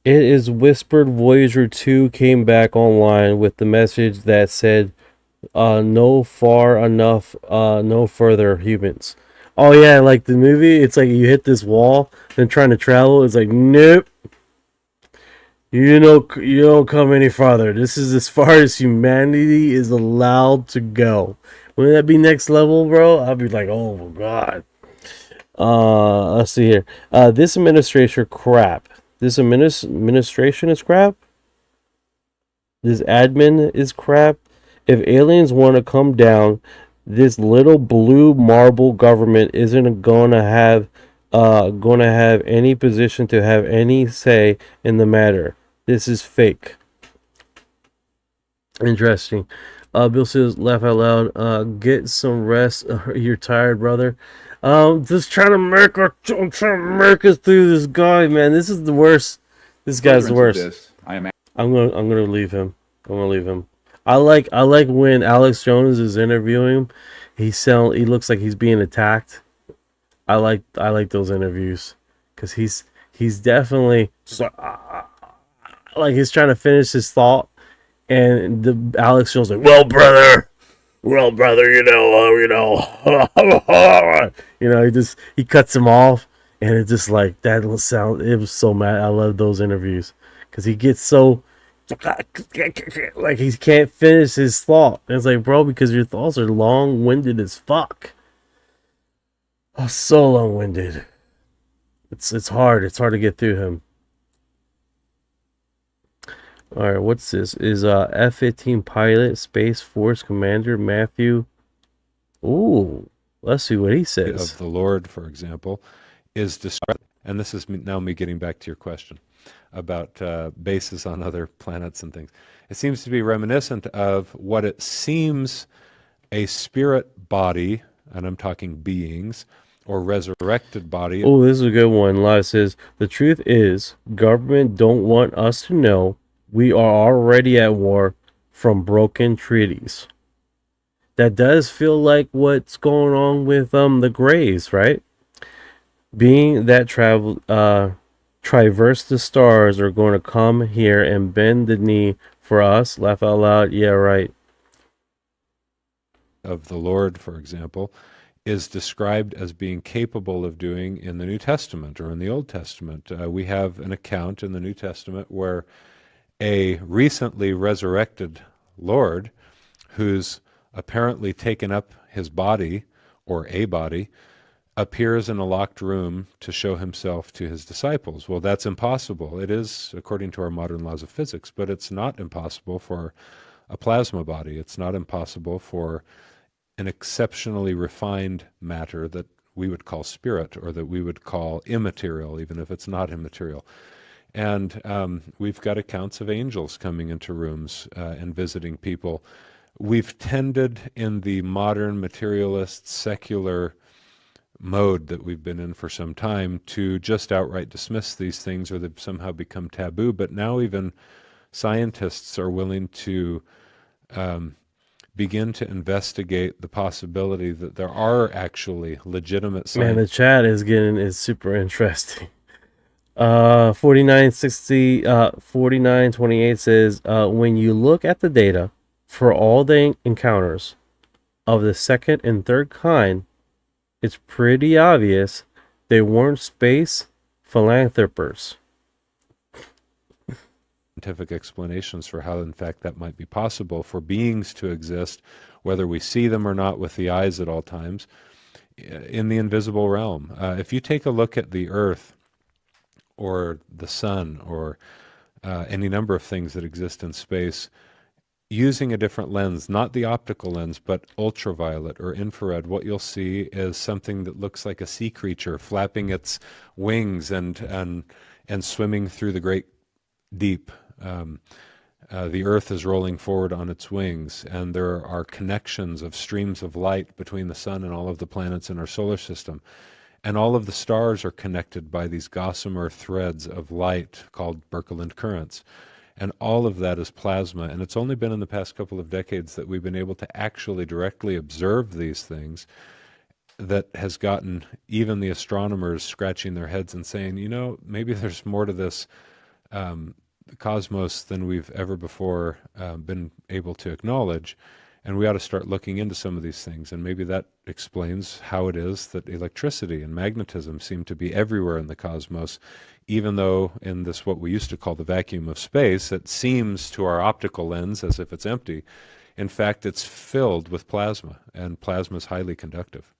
it is whispered Voyager 2 came back online with the message that said, no far enough, no further humans. Oh yeah, like the movie, it's like you hit this wall, then trying to travel, it's like, nope. You don't come any farther. This is as far as humanity is allowed to go. Wouldn't that be next level, bro? I'd be like, oh my god. Let's see here. This administration crap. This administration is crap. This admin is crap. If aliens want to come down, this little blue marble government isn't gonna have any position to have any say in the matter. This is fake. Interesting. Bill says, laugh out loud. Get some rest. You're tired, brother. Just trying to make us through this guy, man. This is the worst. This guy's the worst. I'm gonna leave him. I'm gonna leave him. I like when Alex Jones is interviewing him. He looks like he's being attacked. I like those interviews because he's definitely just like he's trying to finish his thought, and the Alex Jones like, well, brother, he cuts him off, and it's just like that. It was so mad. I love those interviews because he gets so like he can't finish his thought. And it's like, bro, because your thoughts are long-winded as fuck. Oh, so long-winded. It's hard. It's hard to get through him. All right, what's this? Is F-15 pilot, Space Force Commander Matthew? Ooh, let's see what he says. Of the Lord, for example, is described, and this is now me getting back to your question about bases on other planets and things. It seems to be reminiscent of what it seems a spirit body, and I'm talking beings, or resurrected body. Oh, this is a good one. Live says, the truth is, government don't want us to know we are already at war from broken treaties. That does feel like what's going on with the Greys, right? Being that traverse the stars are going to come here and bend the knee for us. Laugh out loud. Yeah, right. Of the Lord, for example, is described as being capable of doing in the New Testament or in the Old Testament. We have an account in the New Testament where a recently resurrected Lord, who's apparently taken up his body, or a body, appears in a locked room to show himself to his disciples. Well, that's impossible. It is, according to our modern laws of physics, but it's not impossible for a plasma body. It's not impossible for an exceptionally refined matter that we would call spirit, or that we would call immaterial, even if it's not immaterial. And we've got accounts of angels coming into rooms and visiting people. We've tended in the modern materialist secular mode that we've been in for some time to just outright dismiss these things, or they've somehow become taboo. But now even scientists are willing to begin to investigate the possibility that there are actually legitimate science. Man, the chat is super interesting. 4928 says, when you look at the data for all the encounters of the second and third kind, it's pretty obvious they weren't space philanthropers. Scientific explanations for how, in fact, that might be possible for beings to exist, whether we see them or not with the eyes at all times, in the invisible realm. If you take a look at the Earth, or the sun, or any number of things that exist in space, using a different lens, not the optical lens, but ultraviolet or infrared, what you'll see is something that looks like a sea creature flapping its wings and swimming through the great deep. the Earth is rolling forward on its wings, and there are connections of streams of light between the sun and all of the planets in our solar system. And all of the stars are connected by these gossamer threads of light called Birkeland currents. And all of that is plasma. And it's only been in the past couple of decades that we've been able to actually directly observe these things that has gotten even the astronomers scratching their heads and saying, you know, maybe there's more to this cosmos than we've ever before been able to acknowledge. And we ought to start looking into some of these things. And maybe that explains how it is that electricity and magnetism seem to be everywhere in the cosmos, even though in this, what we used to call the vacuum of space, it seems to our optical lens as if it's empty. In fact, it's filled with plasma, and plasma is highly conductive.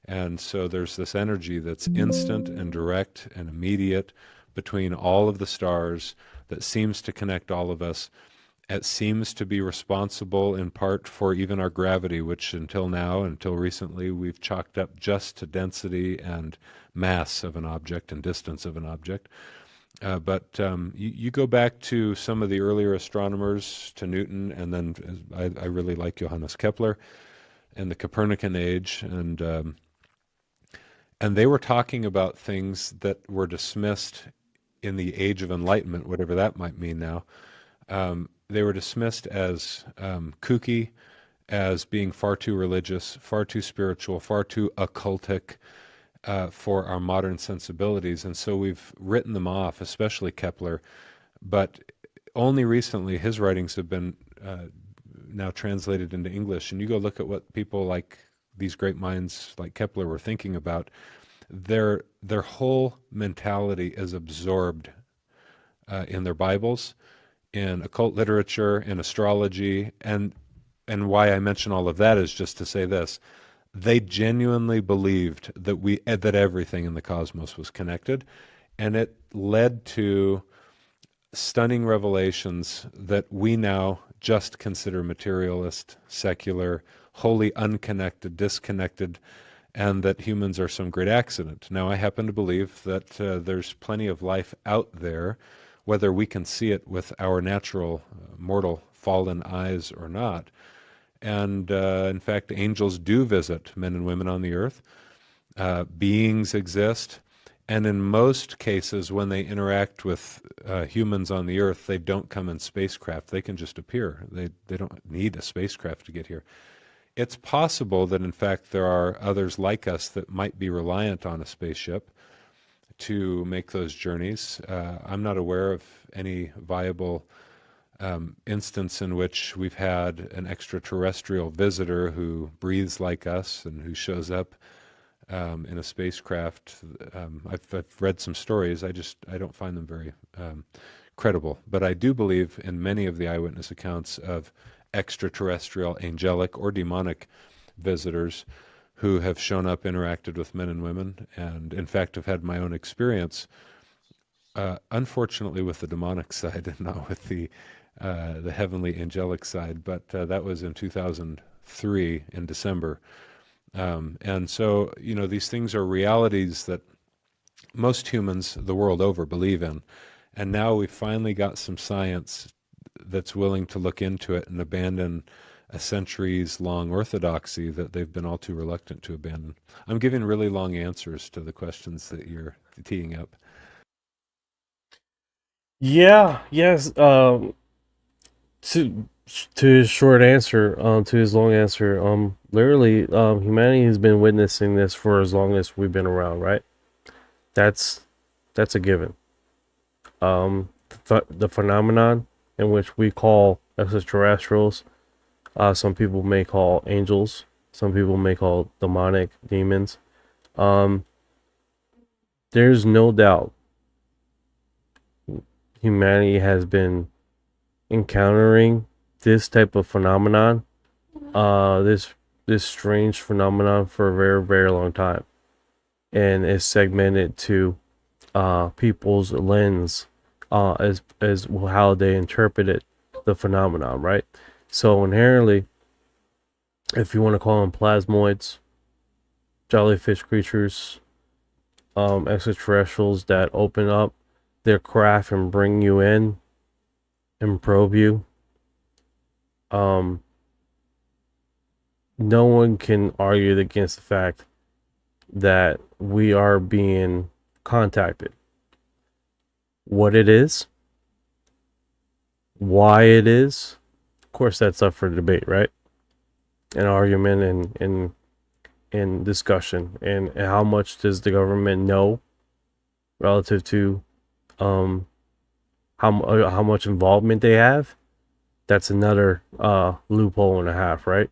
And so there's this energy that's instant and direct and immediate between all of the stars that seems to connect all of us. It seems to be responsible in part for even our gravity, which until now, until recently, we've chalked up just to density and mass of an object and distance of an object. But you go back to some of the earlier astronomers, to Newton, and then I really like Johannes Kepler and the Copernican age, and they were talking about things that were dismissed in the Age of Enlightenment, whatever that might mean now. They were dismissed as kooky, as being far too religious, far too spiritual, far too occultic for our modern sensibilities. And so we've written them off, especially Kepler. But only recently his writings have been now translated into English. And you go look at what people like these great minds like Kepler were thinking about. Their whole mentality is absorbed in their Bibles, in occult literature, in astrology, and why I mention all of that is just to say this: they genuinely believed that everything in the cosmos was connected, and it led to stunning revelations that we now just consider materialist, secular, wholly unconnected, disconnected, and that humans are some great accident. Now, I happen to believe that there's plenty of life out there, whether we can see it with our natural, mortal, fallen eyes or not. And in fact, angels do visit men and women on the earth. Beings exist. And in most cases, when they interact with humans on the earth, they don't come in spacecraft. They can just appear. They don't need a spacecraft to get here. It's possible that, in fact, there are others like us that might be reliant on a spaceship to make those journeys. I'm not aware of any viable instance in which we've had an extraterrestrial visitor who breathes like us and who shows up in a spacecraft. I've read some stories. I don't find them very credible. But I do believe in many of the eyewitness accounts of extraterrestrial, angelic, or demonic visitors who have shown up, interacted with men and women, and in fact have had my own experience, unfortunately with the demonic side and not with the heavenly angelic side, but that was in 2003 in December. And so, you know, these things are realities that most humans the world over believe in. And now we've finally got some science that's willing to look into it and abandon a centuries-long orthodoxy that they've been all too reluctant to abandon. I'm giving really long answers to the questions that you're teeing up. Yeah, yes. To his short answer, to his long answer, literally, humanity has been witnessing this for as long as we've been around, right? That's a given. The phenomenon in which we call extraterrestrials, some people may call angels, some people may call demonic demons. There's no doubt humanity has been encountering this type of phenomenon, this strange phenomenon for a very, very long time, and it's segmented to people's lens as how they interpreted the phenomenon, right? So inherently, if you want to call them plasmoids, jellyfish creatures, extraterrestrials that open up their craft and bring you in and probe you, no one can argue against the fact that we are being contacted. What it is, why it is, of course, that's up for debate, right? An argument and discussion. And how much does the government know relative to how much involvement they have? That's another loophole and a half, right?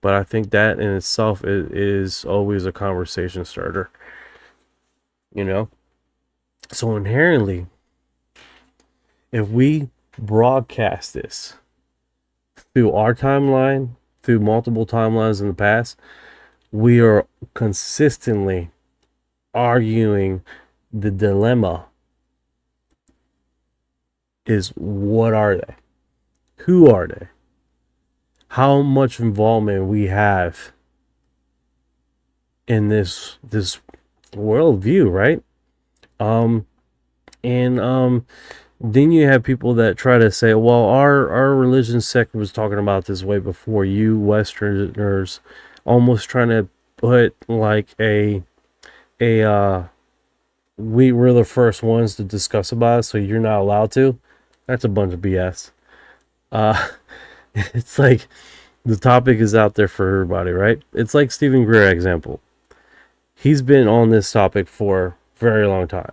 But I think that in itself is always a conversation starter, you know? So inherently, if we broadcast this through our timeline, through multiple timelines in the past, we are consistently arguing the dilemma is, what are they? Who are they? How much involvement we have in this worldview, right? Then you have people that try to say, well, our religion sect was talking about this way before you Westerners, almost trying to put like we were the first ones to discuss about it, so you're not allowed to. That's a bunch of BS. It's like the topic is out there for everybody, right? It's like Stephen Greer example. He's been on this topic for a very long time.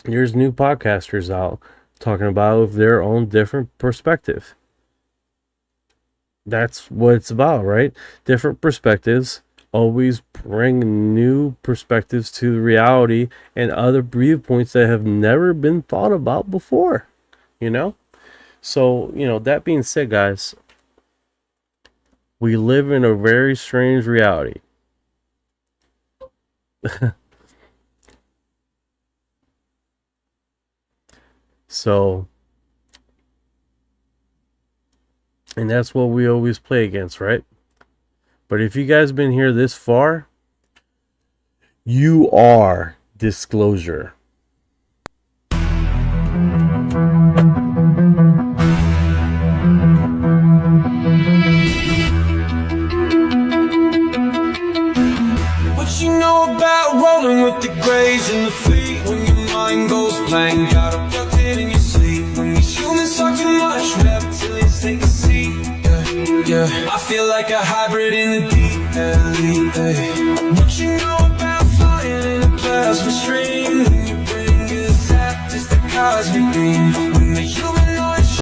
There's new podcasters out talking about their own different perspective. That's what it's about, right? Different perspectives always bring new perspectives to the reality and other viewpoints that have never been thought about before, you know? So, you know, that being said, guys, we live in a very strange reality. So, and that's what we always play against, right? But if you guys been here this far, you are disclosure. What you know about rolling with the grays and the fleet? When your mind goes blank, got abducted in your sleep. When these humans talk too much, reptilians take a seat. Yeah, I feel like a hybrid in the deep elite. What you know about flying in a plasma stream? When your brain gets zapped, it's the cosmic beam. When the human